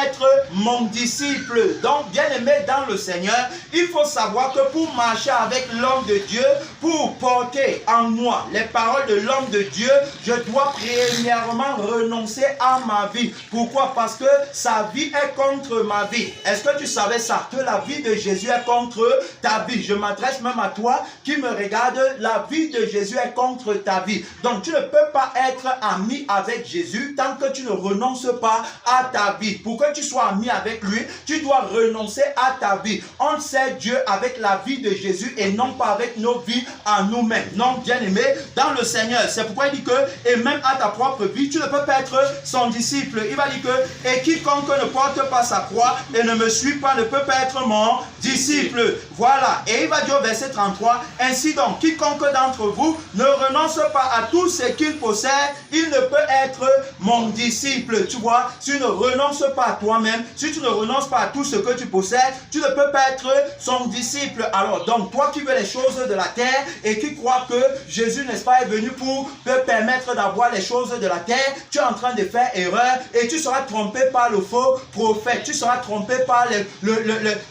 être mon disciple. Donc, bien aimé dans le Seigneur, il faut savoir que pour marcher avec l'homme de Dieu, pour porter en moi les paroles de l'homme de Dieu, je dois premièrement renoncer à ma vie. Pourquoi? Parce que sa vie est contre ma vie. Est-ce que tu savais ça? Que la vie de Jésus est contre ta vie. Je m'adresse même à toi qui me regarde, la vie de Jésus est contre ta vie. Donc tu ne peux pas être ami avec Jésus tant que tu ne renonces pas à ta vie. Pour que tu sois ami avec lui, tu dois renoncer à ta vie. On sait Dieu avec la vie de Jésus et non pas avec nos vies à nous-mêmes. Non, bien aimé dans le Seigneur. C'est pourquoi il dit que, et même à ta propre vie, tu ne peux pas être son disciple. Il va dire que, et quiconque ne porte pas sa croix et ne me suit pas ne peut pas être mon disciple. Voilà. Et il va dire au verset 33, ainsi donc, quiconque d'entre vous ne renonce pas à tout ce qu'il possède, il ne peut être mon disciple. Tu vois, si tu ne renonces pas à toi-même, si tu ne renonces pas à tout ce que tu possèdes, tu ne peux pas être son disciple. Alors, donc, toi qui veux les choses de la terre et qui crois que Jésus, n'est-ce pas, est venu pour te permettre d'avoir les choses de la terre, tu es en train de faire erreur et tu seras trompé par le faux prophète. Tu seras trompé par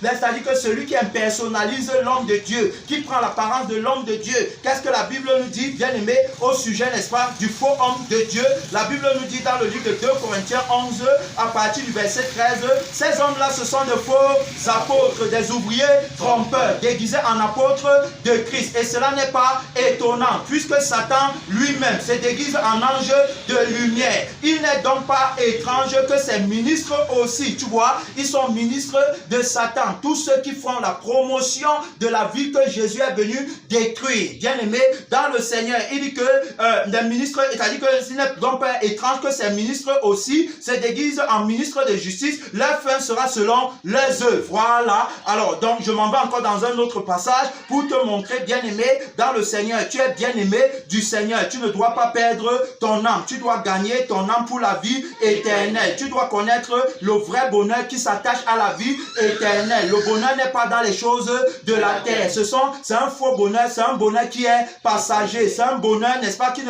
c'est-à-dire que celui qui impersonnalise l'homme de Dieu, qui prend l'apparence de l'homme de Dieu. Qu'est-ce que la Bible nous dit, bien aimé, au sujet, n'est-ce pas, du faux homme de Dieu? La Bible nous dit dans le livre de 2 Corinthiens 11, à partir du verset 13, ces hommes-là, ce sont de faux apôtres, des ouvriers trompeurs, déguisés en apôtres de Christ. Et cela n'est pas étonnant, puisque Satan lui-même se déguise en ange de lumière. Il n'est donc pas étrange que ses ministres aussi, tu vois, ils sont ministres de Satan. Tous ceux qui font la promotion de la vie que Jésus est venu détruire. Bien aimé, dans le Seigneur, il dit que les ministres, c'est-à-dire que ce n'est donc pas étrange que ces ministres aussi se déguisent en ministres de justice. Leur fin sera selon leurs œuvres. Voilà. Alors, donc, je m'en vais encore dans un autre passage pour te montrer, bien aimé, dans le Seigneur. Tu es bien aimé du Seigneur. Tu ne dois pas perdre ton âme. Tu dois gagner ton âme pour la vie éternelle. Tu dois connaître le vrai bonheur qui s'attache à la vie éternelle. Le bonheur n'est pas dans les choses de la terre. C'est un faux bonheur. C'est un bonheur qui est passager. C'est un bonheur, n'est-ce pas, qui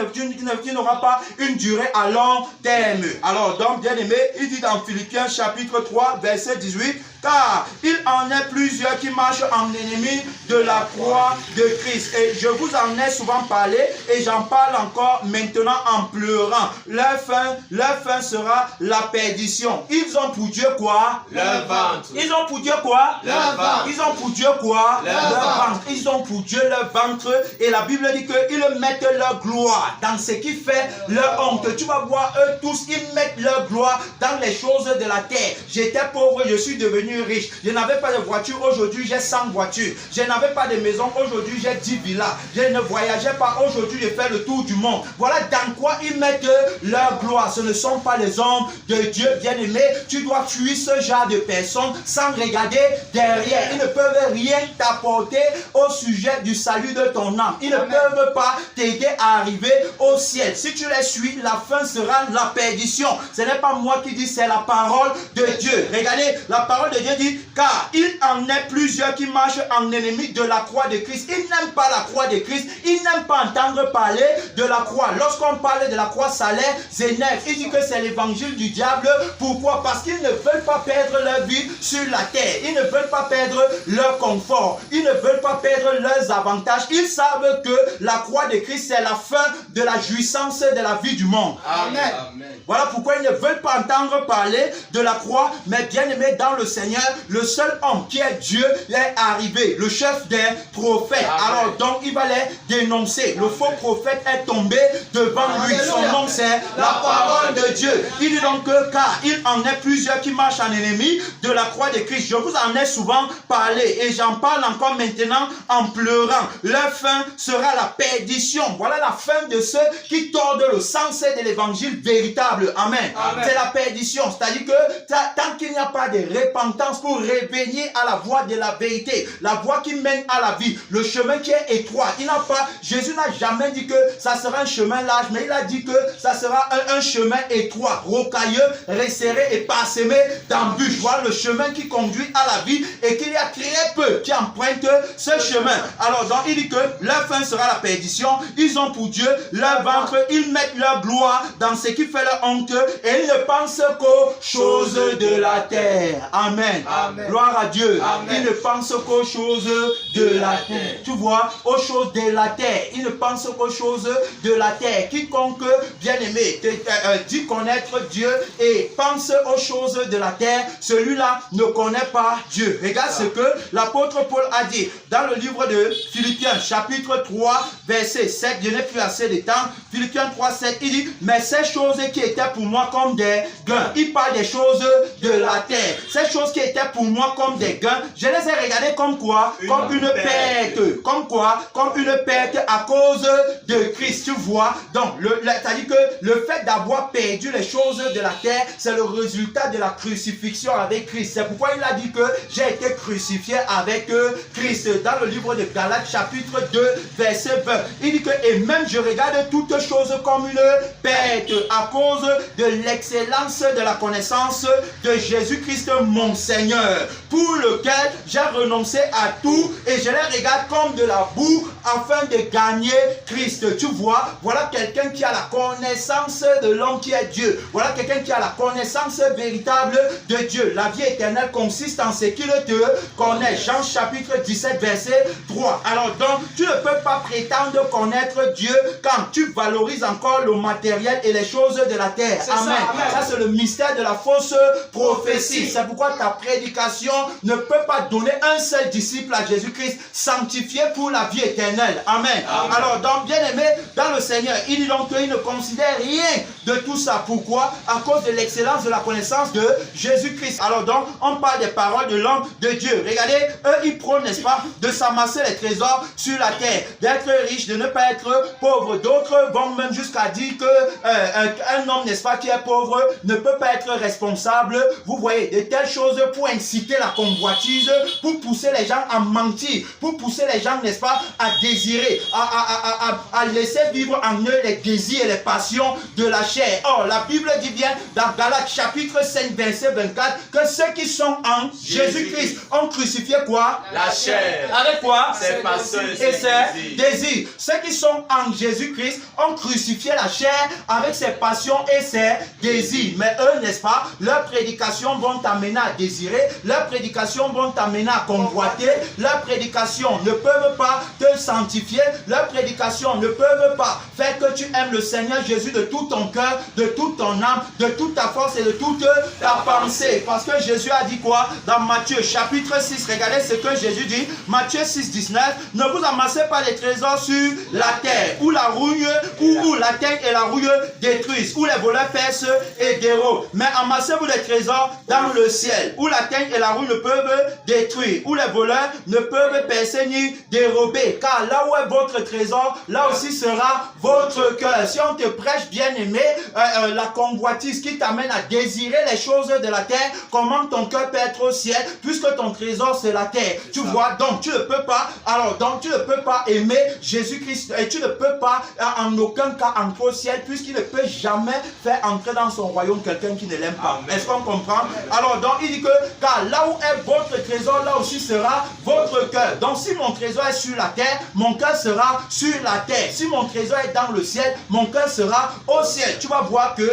n'aura pas une durée à long terme. Alors, donc, bien aimé, il dit dans Philippiens chapitre 3, verset 18, car il en est plusieurs qui marchent en ennemis de la croix de Christ. Et je vous en ai souvent parlé et j'en parle encore maintenant en pleurant. Leur fin sera la perdition. Ils ont pour Dieu quoi? Leur ventre. Ils ont pour Dieu quoi? Leur ventre. Ils ont pour Dieu quoi? Leur ventre. Ils ont pour Dieu leur ventre. Et la Bible dit qu'ils mettent leur gloire dans ce qui fait leur honte. Tu vas voir, eux tous, ils mettent leur gloire dans les choses de la terre. J'étais pauvre, je suis devenu riche. Je n'avais pas de voiture, aujourd'hui j'ai 100 voitures. Je n'avais pas de maison, aujourd'hui j'ai 10 villas. Je ne voyageais pas, aujourd'hui je fais le tour du monde. Voilà dans quoi ils mettent leur gloire. Ce ne sont pas les hommes de Dieu, bien-aimé. Tu dois fuir ce genre de personnes sans regarder derrière. Ils ne peuvent rien t'apporter au sujet du salut de ton âme. Ils ne peuvent pas t'aider à arriver au ciel. Si tu les suis, la fin sera la perdition. Ce n'est pas moi qui dis, c'est la parole de Dieu. Regardez, la parole de Dieu dit, car il en est plusieurs qui marchent en ennemi de la croix de Christ. Ils n'aiment pas la croix de Christ. Ils n'aiment pas entendre parler de la croix. Lorsqu'on parle de la croix, ça les énerve. Il dit que c'est l'évangile du diable. Pourquoi? Parce qu'ils ne veulent pas perdre leur vie sur la terre. Ils ne veulent pas perdre leur confort. Ils ne veulent pas perdre leurs avantages. Ils savent que la croix de Christ, c'est la fin de la jouissance de la vie du monde. Amen. Voilà pourquoi ils ne veulent pas entendre parler de la croix, mais bien aimé dans le Seigneur, le seul homme qui est Dieu est arrivé, le chef des prophètes. Amen. Alors donc il va les dénoncer. Le faux prophète est tombé devant lui. Son nom c'est la parole de Dieu. Il dit donc que car il en est plusieurs qui marchent en ennemi de la croix de Christ. Je vous en ai souvent parlé et j'en parle encore maintenant en pleurant. Leur fin sera la perdition. Voilà la fin de ceux qui tordent le sens de l'évangile véritable. Amen. C'est la perdition. C'est-à-dire que tant qu'il n'y a pas de repentance pour revenir à la voie de la vérité, la voie qui mène à la vie, le chemin qui est étroit, Jésus n'a jamais dit que ça sera un chemin large, mais il a dit que ça sera un chemin étroit, rocailleux, resserré et parsemé d'embûches. Voilà le chemin qui conduit à la vie et qu'il y a très peu qui empruntent ce chemin. Alors donc il dit que leur fin sera la perdition. Ils ont pour Dieu leur ventre, ils mettent leur gloire dans ce qui fait leur honte et ils ne pensent qu'aux choses de la terre. Amen. Amen. Gloire à Dieu. Amen. Ils ne pensent qu'aux choses de la terre. Tu vois, aux choses de la terre. Ils ne pensent qu'aux choses de la terre. Quiconque, bien aimé, dit connaître Dieu et pense aux choses de la terre, celui-là ne connaît pas Dieu. Regarde ce que l'apôtre Paul a dit dans le livre de Philippiens, chapitre 3, verset 7. Je n'ai plus assez de temps. Philippiens 3, 7, il dit, mais ces choses qui étaient pour moi comme des gains. Il parle des choses de la terre. Ces choses qui étaient pour moi comme des gains, je les ai regardées comme quoi? Comme une perte. Comme quoi? Comme une perte à cause de Christ. Tu vois? Donc, c'est-à-dire que le fait d'avoir perdu les choses de la terre, c'est le résultat de la crucifixion avec Christ. C'est pourquoi il a dit que j'ai été crucifié avec Christ. Dans le livre de Galates, chapitre 2, verset 20. Il dit que, et même je regarde toutes choses comme une perte à cause de l'excellence de la connaissance de Jésus-Christ mon Seigneur, pour lequel j'ai renoncé à tout et je les regarde comme de la boue afin de gagner Christ. Tu vois, voilà quelqu'un qui a la connaissance de l'homme qui est Dieu. Voilà quelqu'un qui a la connaissance véritable de Dieu. La vie éternelle consiste en ce qu'il te connaît. Jean chapitre 17 verset 3. Alors donc, tu ne peux pas prétendre connaître Dieu quand tu valorises encore le matériel et les choses de la terre. Amen. Ça c'est le mystère de la fausse prophétie. C'est pourquoi ta prédication ne peut pas donner un seul disciple à Jésus-Christ sanctifié pour la vie éternelle. Amen. Alors donc, bien aimé dans le Seigneur, il dit donc qu'il ne considère rien de tout ça. Pourquoi? À cause de l'excellence de la connaissance de Jésus-Christ. Alors donc, on parle des paroles de l'homme de Dieu. Regardez, eux ils prônent, n'est-ce pas, de s'amasser les trésors sur la terre, d'être riche, de ne pas être pauvre. D'autres vont même jusqu'à dire que un homme, n'est-ce pas, qui est pauvre ne peut pas être responsable. Vous voyez, de telles choses pour inciter la convoitise, pour pousser les gens à mentir, pour pousser les gens, n'est-ce pas, à désirer, à laisser vivre en eux les désirs et les passions de la chair. chair. Or, la Bible dit bien dans Galates chapitre 5, verset 24, que ceux qui sont en Jésus-Christ ont crucifié quoi? La chair. Avec quoi? Ses passions Et ses désirs. Ceux qui sont en Jésus-Christ ont crucifié la chair avec ses passions et ses désirs. Mais eux, n'est-ce pas, leurs prédications vont t'amener à désirer, leurs prédications vont t'amener à convoiter, leurs prédications ne peuvent pas te sanctifier, leurs prédications ne peuvent pas faire que tu aimes le Seigneur Jésus de tout ton cœur, de toute ton âme, de toute ta force et de toute ta pensée. Parce que Jésus a dit quoi? Dans Matthieu chapitre 6, regardez ce que Jésus dit. Matthieu 6, 19, ne vous amassez pas les trésors sur la terre, où la rouille, où la terre et la rouille détruisent, où les voleurs percent et dérobent. Mais amassez-vous des trésors dans le ciel, où la terre et la rouille ne peuvent détruire, où les voleurs ne peuvent percer ni dérober. Car là où est votre trésor, là aussi sera votre cœur. Si on te prêche, bien-aimé, la convoitise qui t'amène à désirer les choses de la terre, comment ton cœur peut être au ciel, puisque ton trésor c'est la terre. Tu vois, donc tu ne peux pas, tu ne peux pas aimer Jésus-Christ et tu ne peux pas en aucun cas entrer au ciel, puisqu'il ne peut jamais faire entrer dans son royaume quelqu'un qui ne l'aime pas. Est-ce qu'on comprend? Alors donc il dit que car là où est votre trésor, là aussi sera votre cœur. Donc si mon trésor est sur la terre, mon cœur sera sur la terre. Si mon trésor est dans le ciel, mon cœur sera au ciel. Tu vas voir que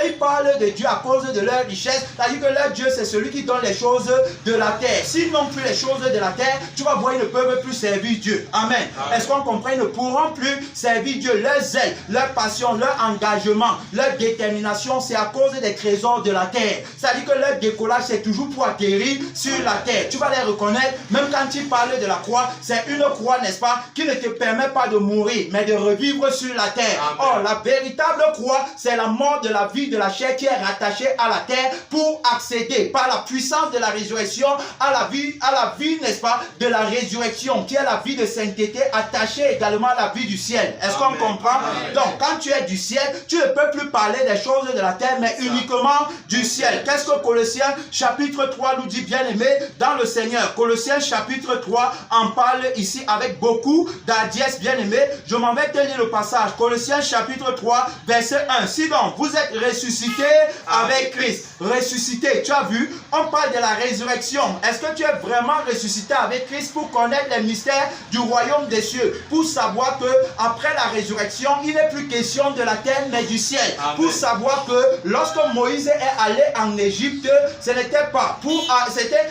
ils parlent de Dieu à cause de leur richesse. C'est-à-dire que leur Dieu c'est celui qui donne les choses de la terre. S'ils n'ont plus les choses de la terre, tu vas voir ils ne peuvent plus servir Dieu. Amen. Est-ce qu'on comprend? Ils ne pourront plus servir Dieu. Leur zèle, leur passion, leur engagement, leur détermination, c'est à cause des trésors de la terre. C'est-à-dire que leur décollage c'est toujours pour atterrir sur la terre. Tu vas les reconnaître, même quand ils parlent de la croix, c'est une croix, n'est-ce pas, qui ne te permet pas de mourir, mais de revivre sur la terre. Or, la véritable croix, c'est la mort de la vie de la chair qui est rattachée à la terre pour accéder par la puissance de la résurrection à la vie, n'est-ce pas, de la résurrection, qui est la vie de sainteté attachée également à la vie du ciel. Est-ce qu'on comprend? Donc, quand tu es du ciel, tu ne peux plus parler des choses de la terre, mais uniquement du ciel. Qu'est-ce que Colossiens chapitre 3 nous dit, bien aimé, dans le Seigneur? Colossiens chapitre 3 en parle ici avec beaucoup d'hardiesse, bien aimé. Je m'en vais te lire le passage. Colossiens chapitre 3, verset 1. Si donc vous êtes ressuscités avec Christ, ressuscité, tu as vu, on parle de la résurrection. Est-ce que tu es vraiment ressuscité avec Christ pour connaître les mystères du royaume des cieux, pour savoir que après la résurrection, il n'est plus question de la terre mais du ciel. Amen. Pour savoir que lorsque Moïse est allé en Égypte, ce n'était pas pour,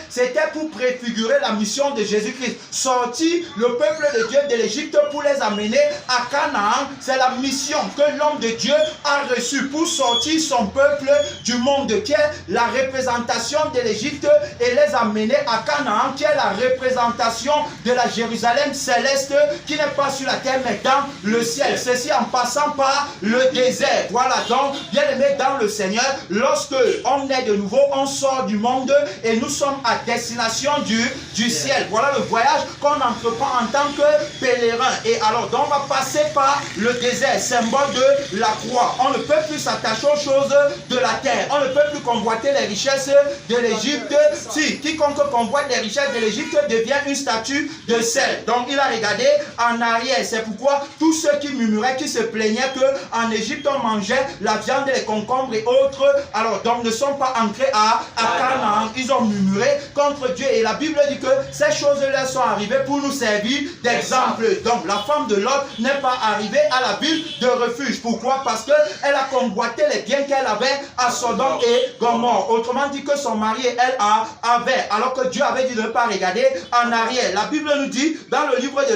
c'était pour préfigurer la mission de Jésus-Christ. Sortir le peuple de Dieu de l'Égypte pour les amener à Canaan, c'est la mission que l'homme de Dieu a reçue pour sortir son peuple du monde, qui est la représentation de l'Égypte, et les amener à Canaan, qui est la représentation de la Jérusalem céleste, qui n'est pas sur la terre mais dans le ciel. Ceci en passant par le désert. Voilà donc, bien aimé dans le Seigneur, lorsque on est de nouveau, on sort du monde et nous sommes à destination du ciel. Voilà le voyage qu'on entreprend en tant que pèlerin. Et alors donc on va passer par le désert, symbole de la croix. On ne peut plus s'attacher aux choses de la terre. On ne peut plus convoiter les richesses de l'Égypte. Si quiconque convoite les richesses de l'Égypte devient une statue de sel. Donc il a regardé en arrière. C'est pourquoi tous ceux qui murmuraient, qui se plaignaient qu'en Égypte on mangeait la viande, les concombres et autres, alors donc ne sont pas entrés à Canaan. Ils ont murmuré contre Dieu. Et la Bible dit que ces choses-là sont arrivées pour nous servir d'exemple. Donc la femme de Lot n'est pas arrivée à la ville de refuge. Pourquoi? Parce qu'elle a convoité les biens qu'elle avait à Sodome et Gomorrhe. Autrement dit que son mari et elle avaient, alors que Dieu avait dit de ne pas regarder en arrière. La Bible nous dit dans le livre de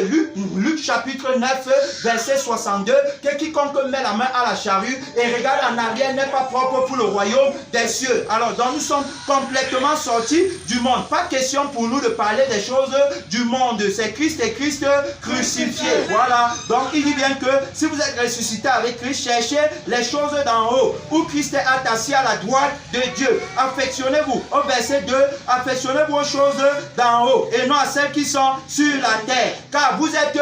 Luc chapitre 9 verset 62 que quiconque met la main à la charrue et regarde en arrière n'est pas propre pour le royaume des cieux. Alors donc nous sommes complètement sortis du monde. Pas question pour nous de parler des choses du monde. C'est Christ et Christ crucifié. Voilà. Donc il dit bien que si vous êtes ressuscité avec Christ, cherchez les choses d'en haut, où Christ est assis à la droite de Dieu. Affectionnez-vous. Au verset 2, affectionnez-vous aux choses d'en haut et non à celles qui sont sur la terre. Car vous êtes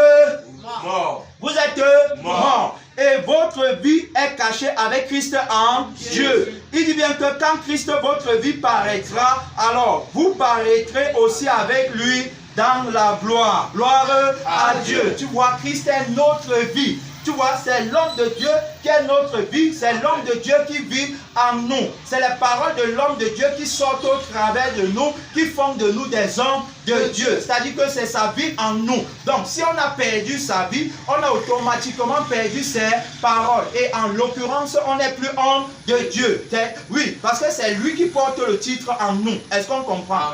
morts. Vous êtes morts. Et votre vie est cachée avec Christ en Dieu. Il dit bien que quand Christ, votre vie paraîtra, alors vous paraîtrez aussi avec lui dans la gloire. Gloire à Dieu. Tu vois, Christ est notre vie. Tu vois, c'est l'homme de Dieu qui est notre vie. C'est l'homme de Dieu qui vit en nous. C'est les paroles de l'homme de Dieu qui sortent au travers de nous, qui font de nous des hommes de Dieu. C'est-à-dire que c'est sa vie en nous. Donc, si on a perdu sa vie, on a automatiquement perdu ses paroles. Et en l'occurrence, on n'est plus homme de Dieu. Oui, parce que c'est lui qui porte le titre en nous. Est-ce qu'on comprend?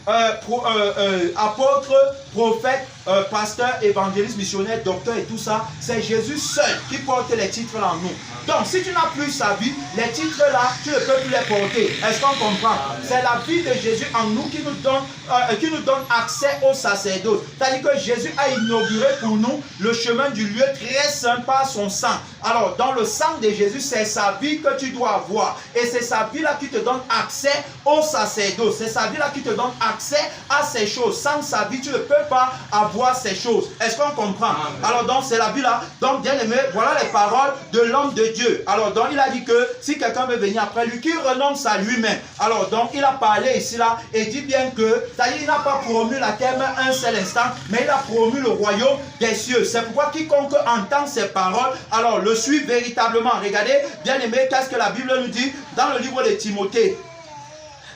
Apôtre, prophète, pasteur, évangéliste, missionnaire, docteur et tout ça, c'est Jésus seul qui porte les titres en nous. Donc, si tu n'as plus sa vie, les titres là, tu ne peux plus les porter. Est-ce qu'on comprend? C'est la vie de Jésus en nous qui nous donne accès au sacerdoce. C'est-à-dire que Jésus a inauguré pour nous le chemin du lieu très saint par son sang. Alors, dans le sang de Jésus, c'est sa vie que tu dois avoir. Et c'est sa vie là qui te donne accès au sacerdoce. C'est sa vie là qui te donne accès à ces choses. Sans sa vie, tu ne peux pas avoir ces choses. Est-ce qu'on comprend? Amen. Alors, donc, c'est la vie là. Donc, bien aimé, voilà les paroles de l'homme de Dieu. Alors, donc, il a dit que si quelqu'un veut venir après lui, qu'il renonce à lui-même. Alors, donc, il a parlé ici là et dit bien que, c'est-à-dire, il n'a pas promu la terre un seul instant, mais il a promu le royaume des cieux. C'est pourquoi quiconque entend ces paroles, alors le suit véritablement. Regardez, bien aimé, qu'est-ce que la Bible nous dit dans le livre de Timothée.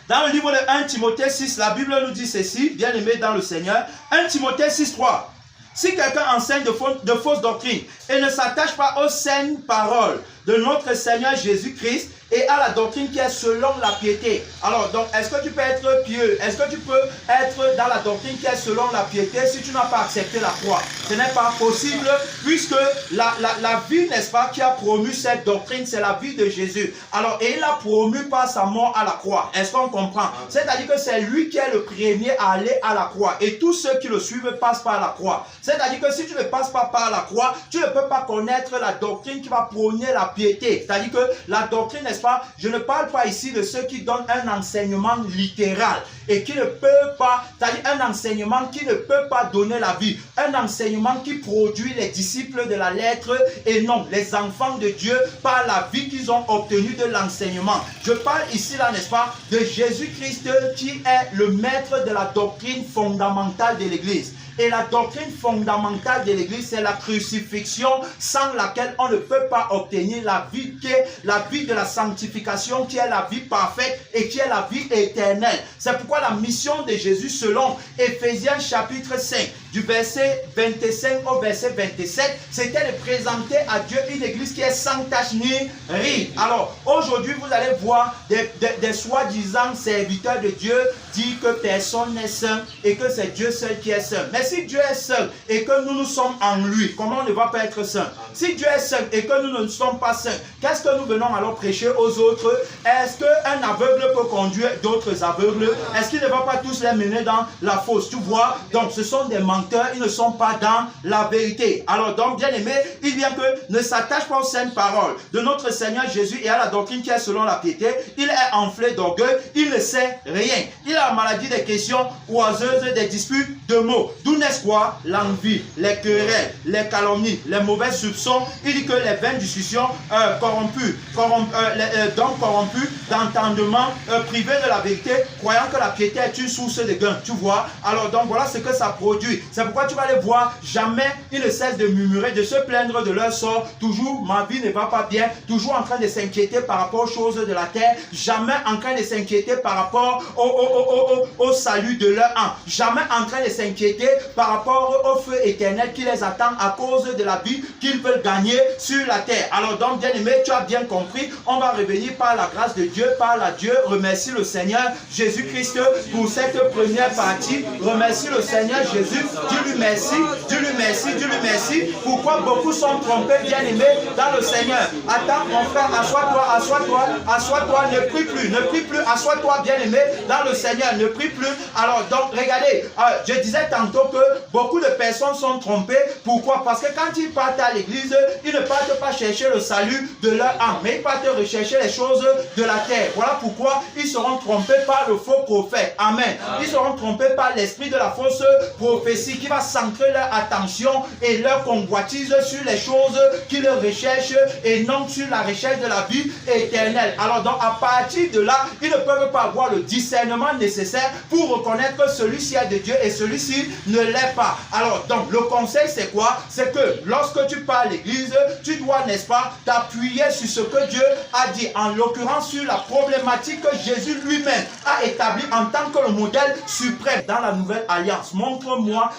Dans le livre de 1 Timothée 6, la Bible nous dit ceci, bien aimé dans le Seigneur. 1 Timothée 6, 3. Si quelqu'un enseigne de fausses doctrines et ne s'attache pas aux saines paroles de notre Seigneur Jésus-Christ et à la doctrine qui est selon la piété. Alors, donc, est-ce que tu peux être pieux? Est-ce que tu peux être dans la doctrine qui est selon la piété si tu n'as pas accepté la croix? Ce n'est pas possible puisque la vie, n'est-ce pas, qui a promu cette doctrine, c'est la vie de Jésus. Alors, et il a promu par sa mort à la croix. Est-ce qu'on comprend? C'est-à-dire que c'est lui qui est le premier à aller à la croix. Et tous ceux qui le suivent passent par la croix. C'est-à-dire que si tu ne passes pas par la croix, tu ne peux pas connaître la doctrine qui va prôner la piété. C'est-à-dire que la doctrine, n'est-ce pas, je ne parle pas ici de ceux qui donnent un enseignement littéral et qui ne peuvent pas, c'est-à-dire un enseignement qui ne peut pas donner la vie, un enseignement qui produit les disciples de la lettre et non les enfants de Dieu par la vie qu'ils ont obtenue de l'enseignement. Je parle ici là, n'est-ce pas, de Jésus-Christ qui est le maître de la doctrine fondamentale de l'Église. Et la doctrine fondamentale de l'Église, c'est la crucifixion sans laquelle on ne peut pas obtenir la vie qui est la vie de la sanctification, qui est la vie parfaite et qui est la vie éternelle. C'est pourquoi la mission de Jésus, selon Éphésiens chapitre 5, du verset 25 au verset 27, c'était de présenter à Dieu une église qui est sans tache ni ride. Alors, aujourd'hui, vous allez voir des soi-disant serviteurs de Dieu dire que personne n'est saint et que c'est Dieu seul qui est saint. Mais si Dieu est seul et que nous sommes en lui, comment on ne va pas être saint? Si Dieu est seul et que nous ne sommes pas saints, qu'est-ce que nous venons alors prêcher aux autres? Est-ce qu'un aveugle peut conduire d'autres aveugles? Est-ce qu'il ne va pas tous les mener dans la fosse? Tu vois? Donc, ce sont des menteurs, ils ne sont pas dans la vérité. Alors donc, bien aimé, il vient que ne s'attache pas aux saintes paroles de notre Seigneur Jésus et à la doctrine qui est selon la piété. Il est enflé d'orgueil, il ne sait rien. Il a la maladie des questions oiseuses, des disputes de mots. D'où n'est-ce quoi? L'envie, les querelles, les calomnies, les mauvais soupçons. Il dit que les vaines discussions corrompues, d'entendement, privés de la vérité, croyant que la piété est une source de gain. Tu vois? Alors donc voilà ce que ça produit. C'est pourquoi tu vas les voir, jamais ils ne cessent de murmurer, de se plaindre de leur sort. Toujours, ma vie ne va pas bien. Toujours en train de s'inquiéter par rapport aux choses de la terre. Jamais en train de s'inquiéter par rapport au salut de leur âme. Jamais en train de s'inquiéter par rapport au feu éternel qui les attend à cause de la vie qu'ils veulent gagner sur la terre. Alors donc, bien aimé, tu as bien compris. On va revenir par la grâce de Dieu, par la Dieu. Remercie le Seigneur Jésus-Christ pour cette première partie. Remercie le Seigneur Jésus. Dis-lui merci, dis-lui merci, dis-lui merci. Pourquoi beaucoup sont trompés, bien aimés, dans le Seigneur? Attends, mon frère, assois-toi, assois-toi, assois-toi, ne prie plus, assois-toi, bien aimé, dans le Seigneur, ne prie plus. Alors, donc, regardez, je disais tantôt que beaucoup de personnes sont trompées. Pourquoi? Parce que quand ils partent à l'église, ils ne partent pas chercher le salut de leur âme, mais ils partent rechercher les choses de la terre. Voilà pourquoi ils seront trompés par le faux prophète. Amen. Ils seront trompés par l'esprit de la fausse prophétie. prophétie qui va centrer leur attention et leur convoitise sur les choses qui leur recherchent et non sur la recherche de la vie éternelle. Alors donc à partir de là, ils ne peuvent pas avoir le discernement nécessaire pour reconnaître que celui-ci est de Dieu et celui-ci ne l'est pas. Alors donc le conseil c'est quoi? C'est que lorsque tu pars à l'église, tu dois, n'est-ce pas, t'appuyer sur ce que Dieu a dit, en l'occurrence sur la problématique que Jésus lui-même a établie en tant que le modèle suprême dans la nouvelle alliance. Montre-moi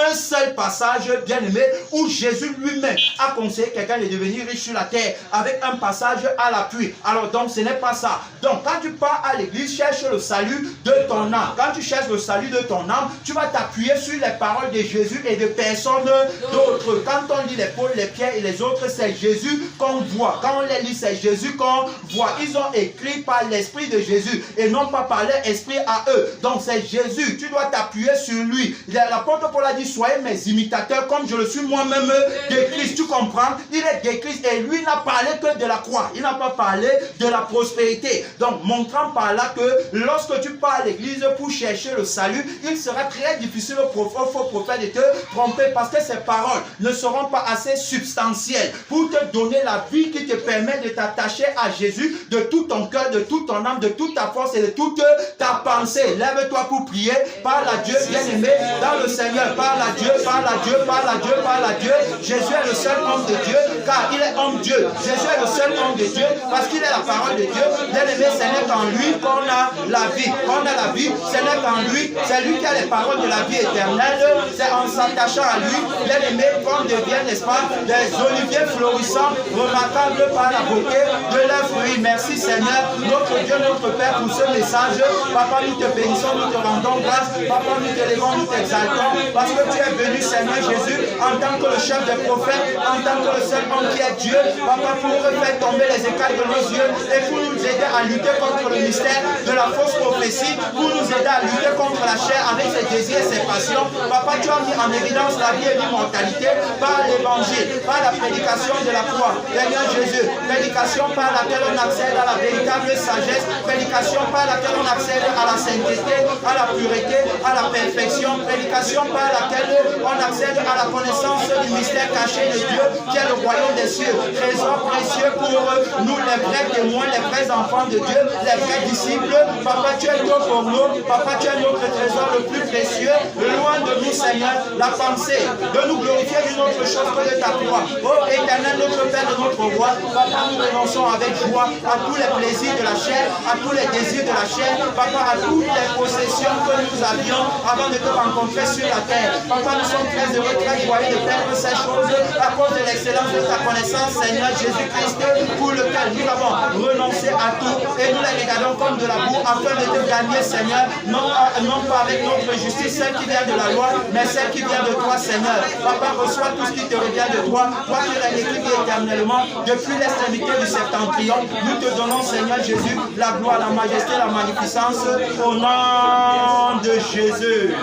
un seul passage, bien aimé, où Jésus lui-même a conseillé quelqu'un de devenir riche sur la terre avec un passage à l'appui. Alors donc ce n'est pas ça. Donc quand tu pars à l'église, cherche le salut de ton âme. Quand tu cherches le salut de ton âme, tu vas t'appuyer sur les paroles de Jésus et de personne d'autres. Quand on lit les Paul, les Pierre et les autres, c'est Jésus qu'on voit. Quand on les lit, c'est Jésus qu'on voit. Ils ont écrit par l'esprit de Jésus et non pas par leur esprit à eux. Donc c'est Jésus. Tu dois t'appuyer sur lui. L'apôtre Paul a dit, soyez mes imitateurs comme je le suis moi-même de Christ. Tu comprends? Il est de Christ et lui n'a parlé que de la croix. Il n'a pas parlé de la prospérité. Donc montrant par là que lorsque tu pars à l'église pour chercher le salut, il sera très difficile au faux prophète de te tromper parce que ces paroles ne seront pas assez substantielles pour te donner la vie qui te permet de t'attacher à Jésus de tout ton cœur, de toute ton âme, de toute ta force et de toute ta pensée. Lève-toi pour prier. Parle à Dieu, bien-aimé, dans le Seigneur. Parle à Dieu, parle à Dieu, parle à Dieu, parle à Dieu. Jésus est le seul homme de Dieu car il est homme Dieu. Jésus est le seul homme de Dieu parce qu'il est la parole de Dieu. Bien-aimé, ce n'est qu'en lui qu'on a la vie. On a la vie, ce n'est qu'en lui. C'est lui qui a les paroles de la vie éternelle. C'est en s'attachant à lui, bien-aimé, qu'on devient, n'est-ce pas, des oliviers florissants, remarquables par la beauté de leurs fruits. Merci Seigneur, notre Dieu, notre Père, pour ce message. Papa, nous te bénissons, nous te rendons grâce. Papa, nous te levons, nous t'exaltons, parce que tu es venu, Seigneur Jésus, en tant que le chef des prophètes, en tant que le seul homme qui est Dieu. Papa, pour faire tomber les écailles de nos yeux et pour nous aider à lutter contre le mystère de la fausse prophétie, pour nous aider à lutter contre la chair avec ses désirs et ses passions. Papa, tu as mis en évidence la vie et l'immortalité par l'évangile, par la prédication de la croix. Seigneur Jésus, prédication par laquelle on accède à la véritable sagesse, prédication par laquelle on accède à la sainteté, à la pureté, à la perfection, prédication par laquelle on accède à la connaissance du mystère caché de Dieu qui est le royaume des cieux, trésor précieux pour nous les vrais témoins, les vrais enfants de Dieu, les vrais disciples. Papa, tu es tout pour nous. Papa, tu es notre trésor le plus précieux. Loin de nous, Seigneur, la pensée de nous glorifier d'une autre chose que de ta croix. Oh éternel, notre Père de notre roi, Papa, nous renonçons avec joie à tous les plaisirs de la chair, à tous les désirs de la chair, Papa, à toutes les possessions que nous avions avant de te rencontrer sur la terre. Papa, nous sommes très heureux, très joyeux de perdre ces choses à cause de l'excellence de ta connaissance, Seigneur Jésus-Christ, pour lequel nous avons renoncé à tout et nous les regardons comme de la boue afin de te gagner, Seigneur, non pas avec notre justice, celle qui vient de la loi, mais celle qui vient de toi, Seigneur. Papa, reçois tout ce qui te revient de toi. Toi qui règnes éternellement depuis l'extrémité du septentrion. Nous te donnons, Seigneur Jésus, la gloire, la majesté, la magnificence au nom de Jésus.